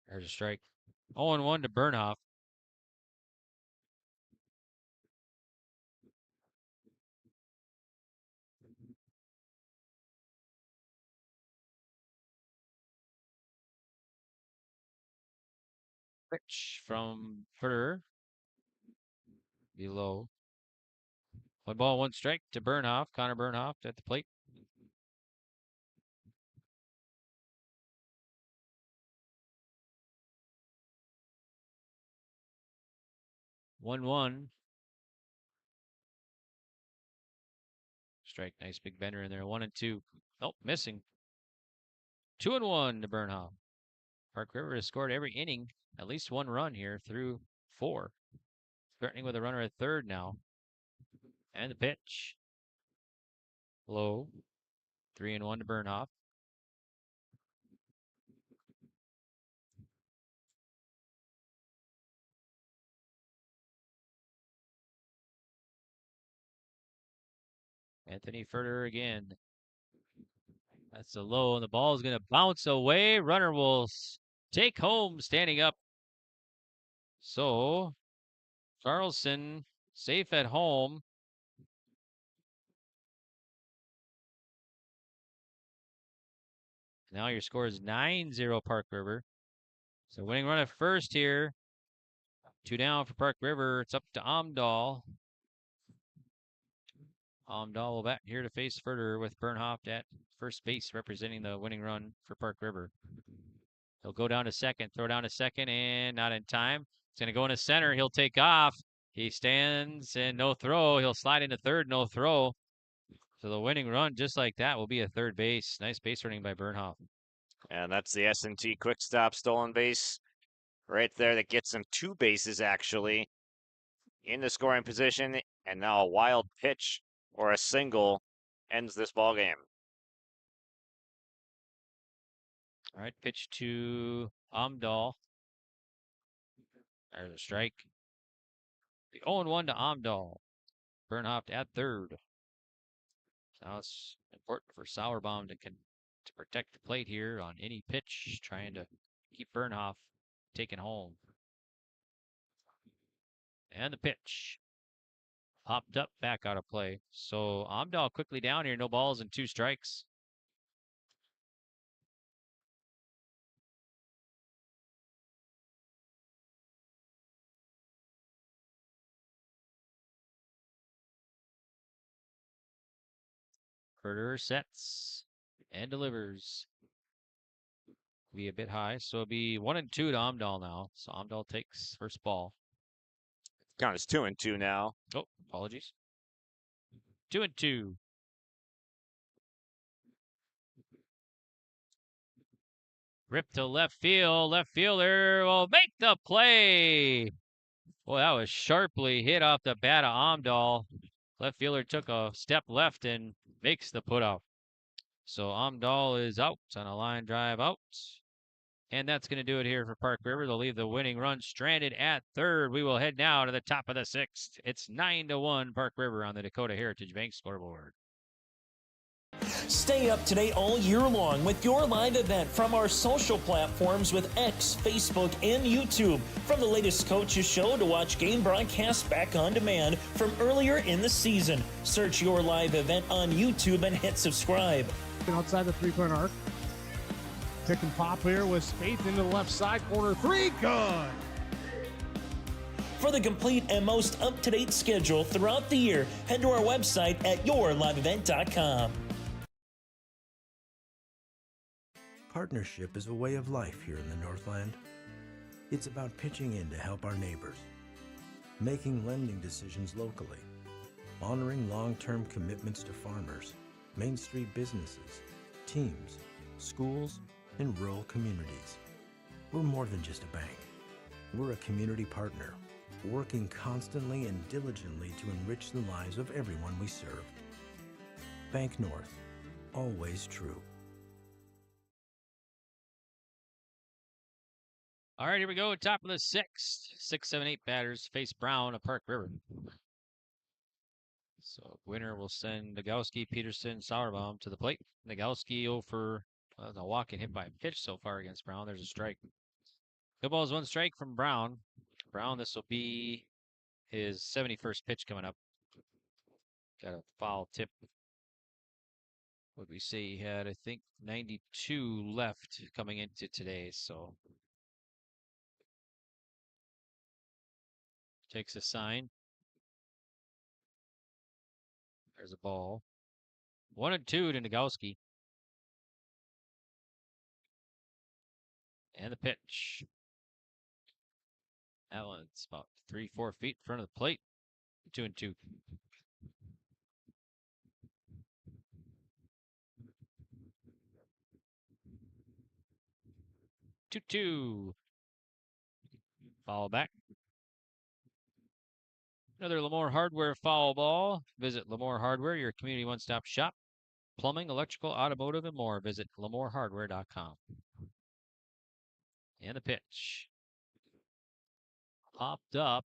There's a strike. 0-1 to Bernhoff. Pitch from Federer. Below. 1 ball, 1 strike to Bernhoff. Connor Bernhoff at the plate. One. Strike, nice big bender in there. 1-2. Nope, missing. 2-1 to Bernhoff. Park River has scored every inning, at least 1 run here through 4. Threatening with a runner at third now. And the pitch. Low. 3-1 to Bernhoff. Anthony Federer again. That's a low, and the ball is going to bounce away. Runner will take home standing up. So, Carlson safe at home. Now your score is 9-0 Park River. So winning run at first here. 2 down for Park River. It's up to Amdahl. Amdahl will bat here to face Federer with Bernhoff at first base representing the winning run for Park River. He'll go down to second, throw down to second, and not in time. It's going to go into center. He'll take off. He stands and no throw. He'll slide into third, no throw. So the winning run, just like that, will be a third base. Nice base running by Bernhoff. And that's the S&T quick stop stolen base right there that gets him 2 bases actually in the scoring position. And now a wild pitch or a single ends this ball game. All right, pitch to Amdahl. There's a strike. The 0-1 to Amdahl. Bernhoft at third. Now it's important for Sauerbaum to protect the plate here on any pitch, trying to keep Bernhoft taken home. And the pitch. Popped up, back out of play. So Amdahl quickly down here, no balls and 2 strikes. Herder sets and delivers. Be a bit high, so it'll be 1-2 to Amdahl now. So Amdahl takes first ball. Count is 2-2 now. Oh, apologies. 2-2. Rip to left field. Left fielder will make the play. Boy, that was sharply hit off the bat of Amdahl. Left fielder took a step left and makes the putout. So Amdahl is out on a line drive out. And that's going to do it here for Park River. They'll leave the winning run stranded at third. We will head now to the top of the 6th. It's 9-1 Park River on the Dakota Heritage Bank scoreboard. Stay up to date all year long with your live event from our social platforms with X, Facebook, and YouTube. From the latest coaches show to watch game broadcasts back on demand from earlier in the season. Search your live event on YouTube and hit subscribe. Outside the three-point arc. Pick and pop here with Spaeth into the left side corner. 3, good. For the complete and most up-to-date schedule throughout the year, head to our website at yourliveevent.com. Partnership is a way of life here in the Northland. It's about pitching in to help our neighbors, making lending decisions locally, honoring long-term commitments to farmers, Main Street businesses, teams, schools, and rural communities. We're more than just a bank. We're a community partner, working constantly and diligently to enrich the lives of everyone we serve. Bank North, always true. All right, here we go. Top of the 6th. 6, 7, 8 batters face Brown of Park River. So Gwinner will send Nagowski, Peterson, Sauerbaum to the plate. Nagowski 0 for a walk and hit by a pitch so far against Brown. There's a strike. No balls, 1 strike from Brown. Brown, this will be his 71st pitch coming up. Got a foul tip. What we say he had, I think, 92 left coming into today. So takes a sign. There's a ball. 1-2 to Nagowski. And the pitch. That one's about 3-4 feet in front of the plate. 2-2. Two. Foul back. Another Lamore Hardware foul ball. Visit Lamore Hardware, your community one-stop shop. Plumbing, electrical, automotive, and more. Visit lamorehardware.com. And the pitch. Popped up.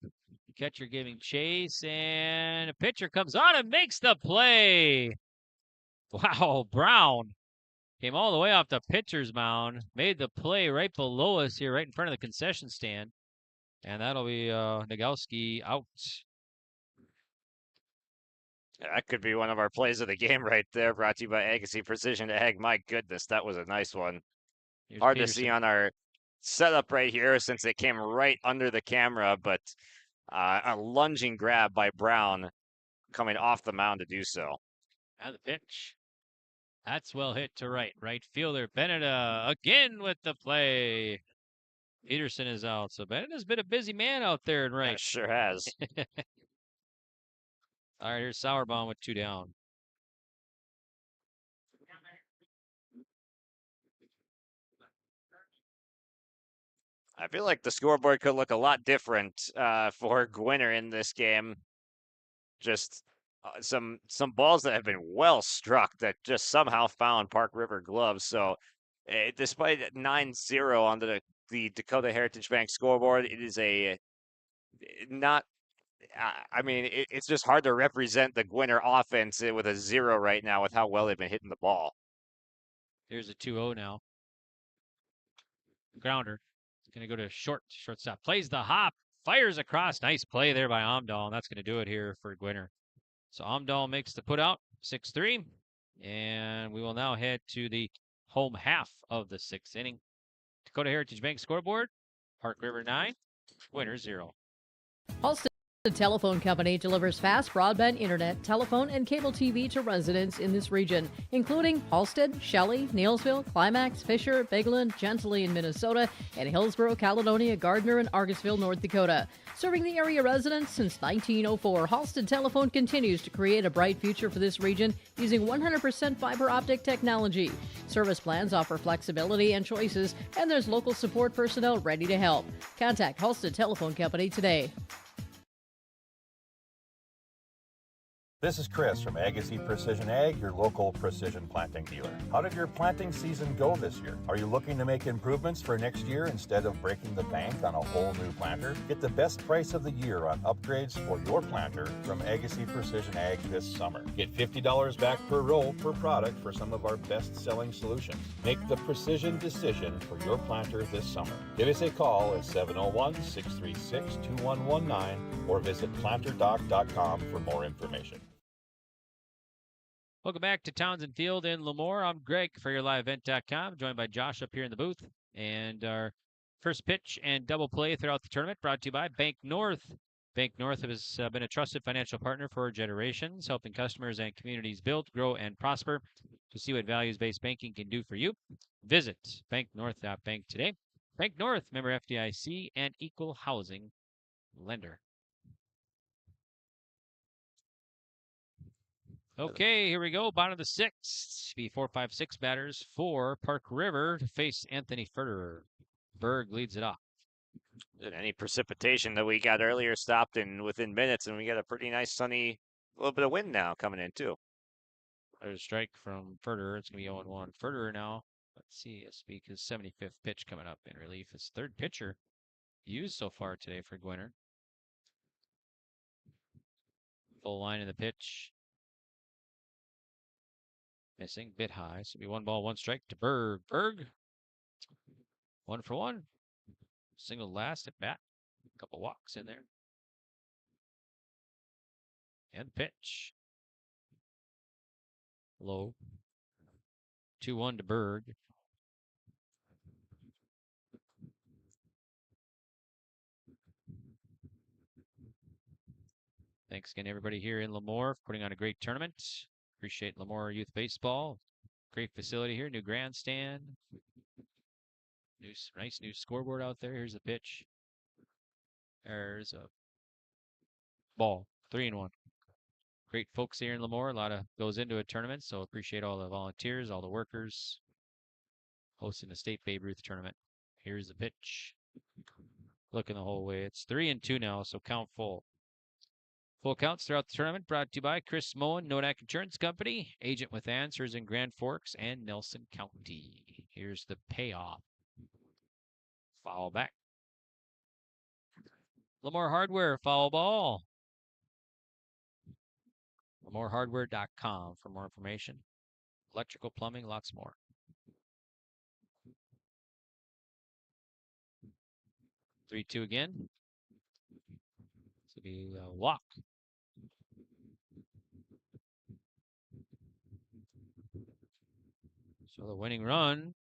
Catcher giving chase, and a pitcher comes on and makes the play. Wow, Brown came all the way off the pitcher's mound, made the play right below us here, right in front of the concession stand. And that'll be Nagowski out. That could be one of our plays of the game right there, brought to you by Agassi Precision Ag. My goodness, that was a nice one. Here's Hard Peterson. to see on our setup right here since it came right under the camera, but a lunging grab by Brown coming off the mound to do so. And the pitch. That's well hit to right. Right fielder Beneda again with the play. Peterson is out. So Beneda's been a busy man out there in right. Yeah, sure has. All right, here's Sauerbaum with 2 down. I feel like the scoreboard could look a lot different for Gwinner in this game. Just some balls that have been well struck that just somehow found Park River gloves. So, despite 9-0 on the Dakota Heritage Bank scoreboard, it is a not. I mean, it's just hard to represent the Gwinner offense with a 0 right now with how well they've been hitting the ball. Here's a 2-0 now. Grounder. It's going to go to shortstop. Plays the hop. Fires across. Nice play there by Amdahl, and that's going to do it here for Gwinner. So Amdahl makes the put out, 6-3. And we will now head to the home half of the 6th inning. Dakota Heritage Bank scoreboard. Park River 9, Gwinner 0. Halsted Telephone Company delivers fast broadband internet, telephone, and cable TV to residents in this region, including Halsted, Shelley, Neilsville, Climax, Fisher, Bigland, Gentilly in Minnesota, and Hillsborough, Caledonia, Gardner, and Argusville, North Dakota. Serving the area residents since 1904, Halsted Telephone continues to create a bright future for this region using 100% fiber optic technology. Service plans offer flexibility and choices, and there's local support personnel ready to help. Contact Halsted Telephone Company today. This is Chris from Agassiz Precision Ag, your local precision planting dealer. How did your planting season go this year? Are you looking to make improvements for next year instead of breaking the bank on a whole new planter? Get the best price of the year on upgrades for your planter from Agassiz Precision Ag this summer. Get $50 back per row per product for some of our best-selling solutions. Make the precision decision for your planter this summer. Give us a call at 701-636-2119 or visit planterdoc.com for more information. Welcome back to Townsend Field in Lemoore. I'm Greg for your liveevent.com, joined by Josh up here in the booth. And our first pitch and double play throughout the tournament brought to you by Bank North. Bank North has been a trusted financial partner for generations, helping customers and communities build, grow, and prosper. To see what values-based banking can do for you, visit banknorth.bank today. Bank North, member FDIC, and equal housing lender. Okay, here we go. Bottom of the 6th. Be 4-5-6 batters for Park River to face Anthony Furterer. Berg leads it off. Any precipitation that we got earlier stopped in within minutes, and we got a pretty nice sunny, little bit of wind now coming in too. There's a strike from Furterer. It's going to be 0-1. Furterer now, let's see, this week his 75th pitch coming up in relief. His third pitcher used so far today for Gwinner. Full line in the pitch. Missing, bit high. So it'll be 1 ball, 1 strike to Berg. Berg, 1 for 1. Single last at bat. A couple walks in there. And pitch. Low. 2-1 to Berg. Thanks again, everybody here in Lemoore for putting on a great tournament. Appreciate Lemoore Youth Baseball. Great facility here. New grandstand. Nice new scoreboard out there. Here's the pitch. There's a ball. 3-1. Great folks here in Lemoore. A lot of goes into a tournament, so appreciate all the volunteers, all the workers hosting the State Babe Ruth tournament. Here's the pitch. Looking the whole way. It's 3-2 now, so count full. Full counts throughout the tournament brought to you by Chris Moen, Nodak Insurance Company, agent with answers in Grand Forks and Nelson County. Here's the payoff. Foul back. Lemoore Hardware, foul ball. LemooreHardware.com for more information. Electrical, plumbing, lots more. 3-2 again. This will be a walk. So the winning run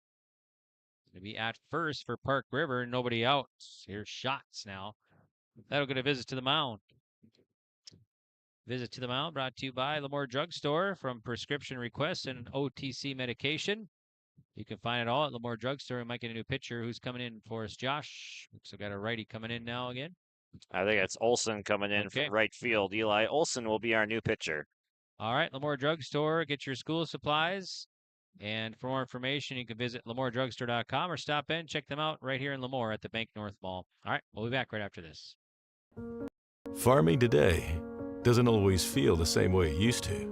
going to be at first for Park River. Nobody out. Here's shots now. That'll get a visit to the mound. Visit to the mound brought to you by Lemoore Drugstore. From prescription requests and OTC medication, you can find it all at Lemoore Drugstore. We might get a new pitcher who's coming in for us. Josh. Looks like we got a righty coming in now again. I think it's Olson coming in from right field. Eli Olson will be our new pitcher. All right, Lemoore Drugstore. Get your school supplies. And for more information, you can visit LemooreDrugstore.com or stop in. Check them out right here in Lemoore at the Bank North Mall. All right, we'll be back right after this. Farming today doesn't always feel the same way it used to.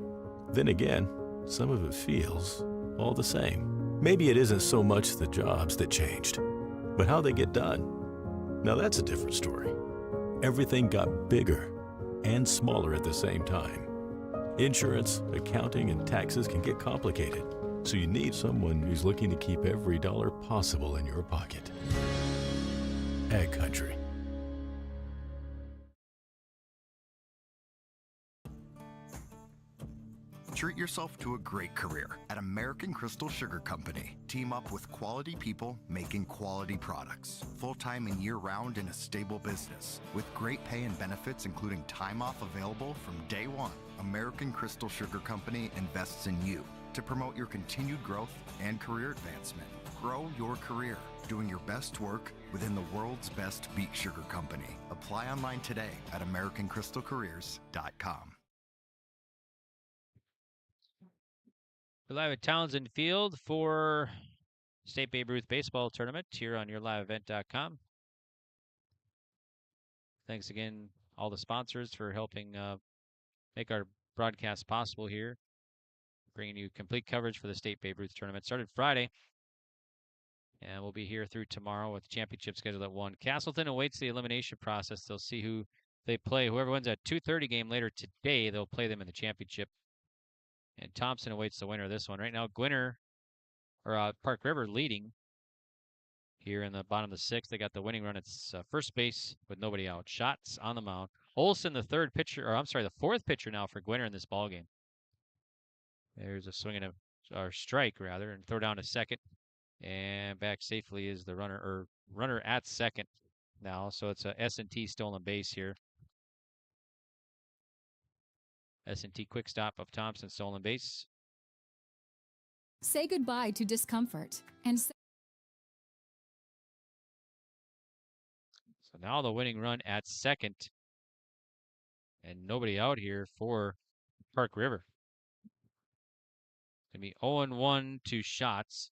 Then again, some of it feels all the same. Maybe it isn't so much the jobs that changed, but how they get done. Now that's a different story. Everything got bigger and smaller at the same time. Insurance, accounting, and taxes can get complicated, so you need someone who's looking to keep every dollar possible in your pocket. Ag Country. Treat yourself to a great career at American Crystal Sugar Company. Team up with quality people making quality products. Full-time and year-round in a stable business. With great pay and benefits including time off available from day one. American Crystal Sugar Company invests in you to promote your continued growth and career advancement. Grow your career doing your best work within the world's best beet sugar company. Apply online today at AmericanCrystalCareers.com. We're live at Townsend Field for State Babe Ruth Baseball Tournament here on YourLiveEvent.com. Thanks again, all the sponsors, for helping make our broadcast possible here. Bringing you complete coverage for the State Babe Ruth Tournament. Started Friday, and we'll be here through tomorrow with the championship scheduled at 1. Castleton awaits the elimination process. They'll see who they play. Whoever wins that 2:30 game later today, they'll play them in the championship. And Thompson awaits the winner of this one. Right now, Gwinner, or Park River, leading here in the bottom of the 6th. They got the winning run at first base with nobody out. Shots on the mound. Olson, the the fourth pitcher now for Gwinner in this ballgame. There's a swing and or strike, rather, and throw down to second. And back safely is the runner at second now. So it's a S&T stolen base here. S&T quick stop of Thompson, stolen base. Say goodbye to discomfort and So now the winning run at second. And nobody out here for Park River. It's going to be 0-1 to shots.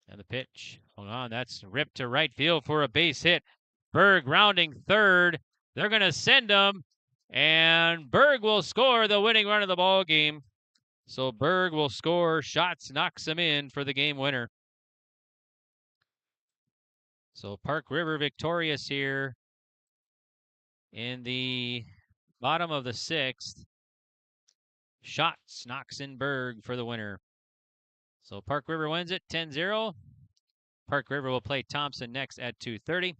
And the pitch. Hold on, that's ripped to right field for a base hit. Berg rounding third. They're going to send him. And Berg will score the winning run of the ball game. So Berg will score. Shots knocks him in for the game winner. So Park River victorious here in the bottom of the 6th. Shots knocks in Berg for the winner. So Park River wins it 10-0. Park River will play Thompson next at 2:30.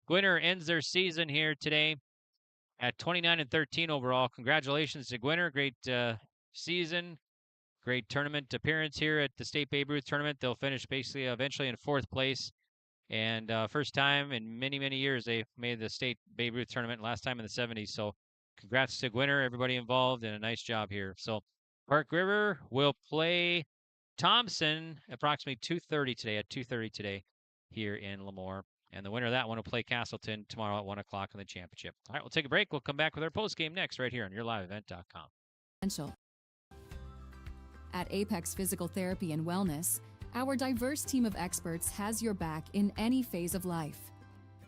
Gwinner ends their season here today at 29-13 overall. Congratulations to Gwinner. Great season. Great tournament appearance here at the State Babe Ruth Tournament. They'll finish basically eventually in 4th place. And first time in many, many years they've made the State Babe Ruth Tournament, last time in the 70s. So congrats to Gwinner, everybody involved, and a nice job here. So Park River will play Thompson approximately 2:30 today, at 2:30 today here in Lemoore. And the winner of that one will play Castleton tomorrow at 1 o'clock in the championship. All right, we'll take a break. We'll come back with our postgame next right here on YourLiveEvent.com. At Apex Physical Therapy and Wellness, our diverse team of experts has your back in any phase of life.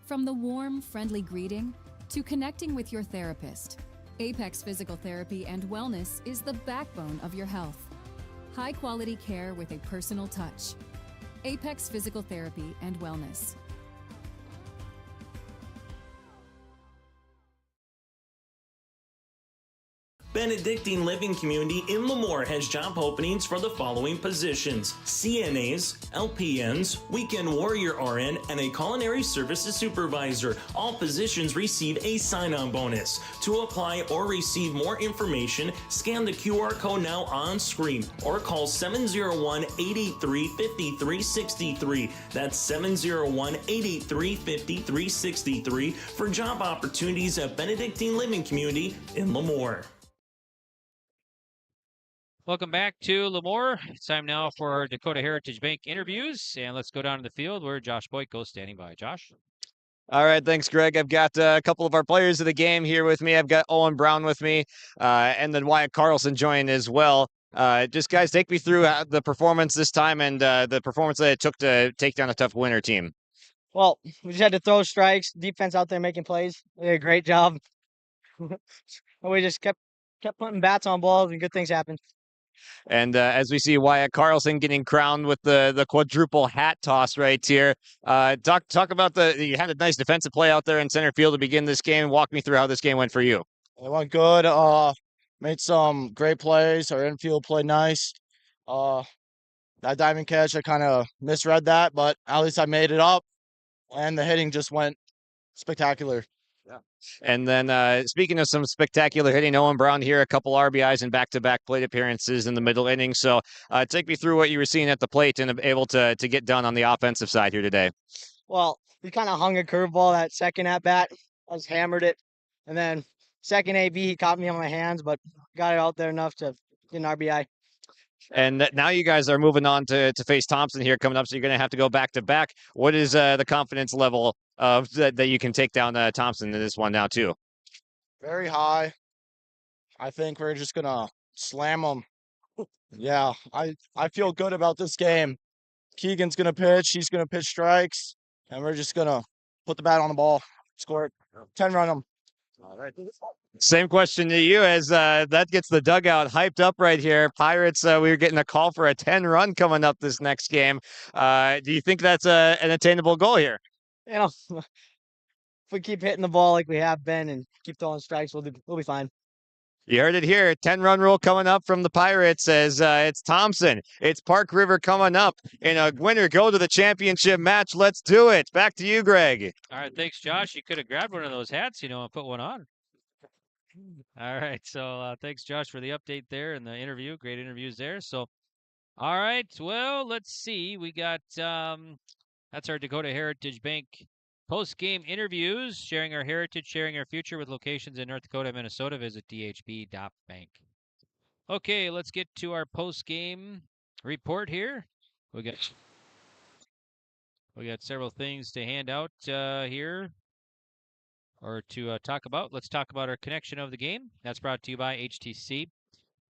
From the warm, friendly greeting to connecting with your therapist, Apex Physical Therapy and Wellness is the backbone of your health. High-quality care with a personal touch. Apex Physical Therapy and Wellness. Benedictine Living Community in Lemoore has job openings for the following positions: CNAs, LPNs, Weekend Warrior RN, and a Culinary Services Supervisor. All positions receive a sign-on bonus. To apply or receive more information, scan the QR code now on screen or call 701-883-5363. That's 701-883-5363 for job opportunities at Benedictine Living Community in Lemoore. Welcome back to Lemoore. It's time now for our Dakota Heritage Bank interviews. And let's go down to the field where Josh Boyko is standing by. Josh? All right, thanks, Greg. I've got a couple of our players of the game here with me. I've got Owen Brown with me, and then Wyatt Carlson joined as well. Just, guys, take me through the performance this time and the performance that it took to take down a tough Gwinner team. Well, we just had to throw strikes. Defense out there making plays. They did a great job. We just kept putting bats on balls and good things happened. And as we see Wyatt Carlson getting crowned with the quadruple hat toss right here. Talk about you had a nice defensive play out there in center field to begin this game. Walk me through how this game went for you. It went good. Made some great plays. Our infield played nice. That diving catch, I kind of misread that, but at least I made it up. And the hitting just went spectacular. Yeah. And then speaking of some spectacular hitting, Owen Brown here, a couple RBIs and back-to-back plate appearances in the middle innings. So take me through what you were seeing at the plate and able to get done on the offensive side here today. Well, we kind of hung a curveball that second at bat. I just hammered it. And then second AB, he caught me on my hands, but got it out there enough to get an RBI. And now you guys are moving on to face Thompson here coming up, so you're going to have to go back-to-back. What is the confidence level of that you can take down Thompson in this one now, too? Very high. I think we're just going to slam them. Yeah, I feel good about this game. Keegan's going to pitch. He's going to pitch strikes. And we're just going to put the bat on the ball, score it, 10-run them. All right. Same question to you as that gets the dugout hyped up right here. Pirates, we were getting a call for a 10-run coming up this next game. Do you think that's an attainable goal here? You know, if we keep hitting the ball like we have been and keep throwing strikes, we'll be fine. You heard it here. 10-run rule coming up from the Pirates as it's Thompson. It's Park River coming up in a Gwinner go to the championship match. Let's do it. Back to you, Greg. All right, thanks, Josh. You could have grabbed one of those hats, and put one on. All right, so thanks, Josh, for the update there and the interview. Great interviews there. So, all right, well, let's see. We got that's our Dakota Heritage Bank post-game interviews, sharing our heritage, sharing our future with locations in North Dakota and Minnesota. Visit dhb.bank. Okay, let's get to our post-game report here. We got several things to hand out here. Or to talk about. Let's talk about our connection of the game. That's brought to you by HTC.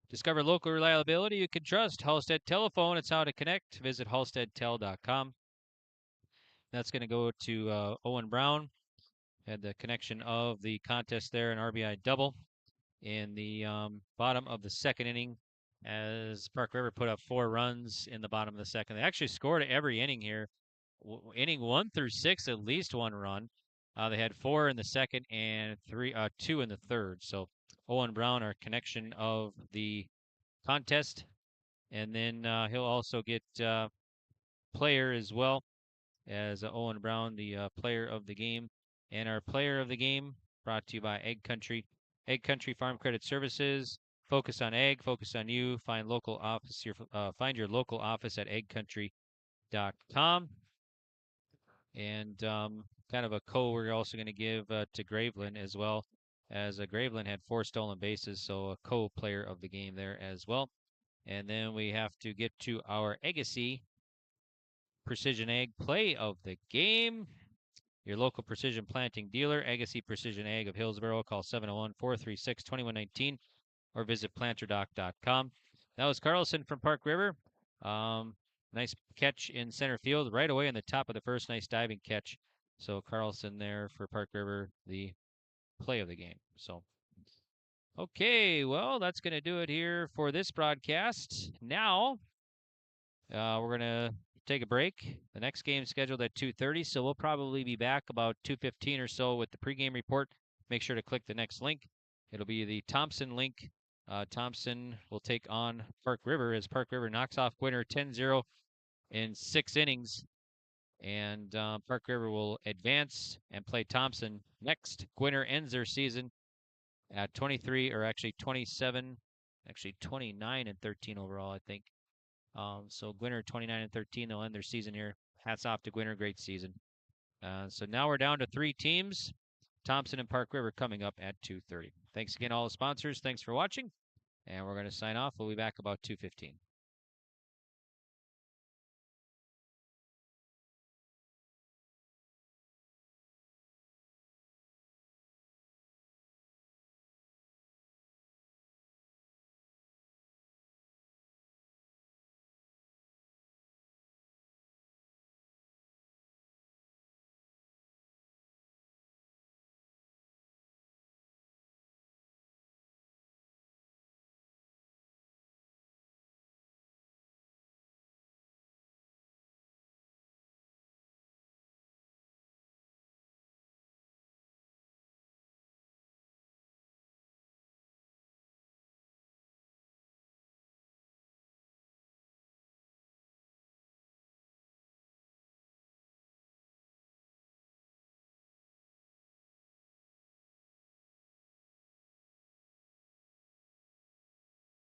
Discover local reliability you can trust. Halstead Telephone. It's how to connect. Visit halsteadtel.com. That's going to go to Owen Brown. Had the connection of the contest there, an RBI double in the bottom of the second inning as Park River put up 4 runs in the bottom of the second. They actually scored every inning here. Inning 1 through 6, at least 1 run. They had 4 in the second and 2 in the third. So Owen Brown, our connection of the contest. And then he'll also get player as well as Owen Brown, the player of the game. And our player of the game brought to you by Egg Country. Egg Country Farm Credit Services. Focus on egg, focus on you. Find local office. Find your local office at eggcountry.com. And kind of a we're also going to give to Graveland as well, as Graveland had 4 stolen bases, so a player of the game there as well. And then we have to get to our Agassi Precision Ag play of the game. Your local precision planting dealer, Agassi Precision Ag of Hillsboro. Call 701-436-2119 or visit planterdoc.com. That was Carlson from Park River. Nice catch in center field right away in the top of the first. Nice diving catch. So Carlson there for Park River, the play of the game. So, okay, well, that's going to do it here for this broadcast. Now, we're going to take a break. The next game is scheduled at 2:30, so we'll probably be back about 2:15 or so with the pregame report. Make sure to click the next link. It'll be the Thompson link. Thompson will take on Park River as Park River knocks off Gwinner 10-0 in 6 innings. And Park River will advance and play Thompson next. Gwinner ends their season at 29 and 13 overall, I think. So Gwinner 29 and 13, they'll end their season here. Hats off to Gwinner, great season. So now we're down to 3 teams. Thompson and Park River coming up at 2:30. Thanks again, all the sponsors. Thanks for watching. And we're going to sign off. We'll be back about 2:15.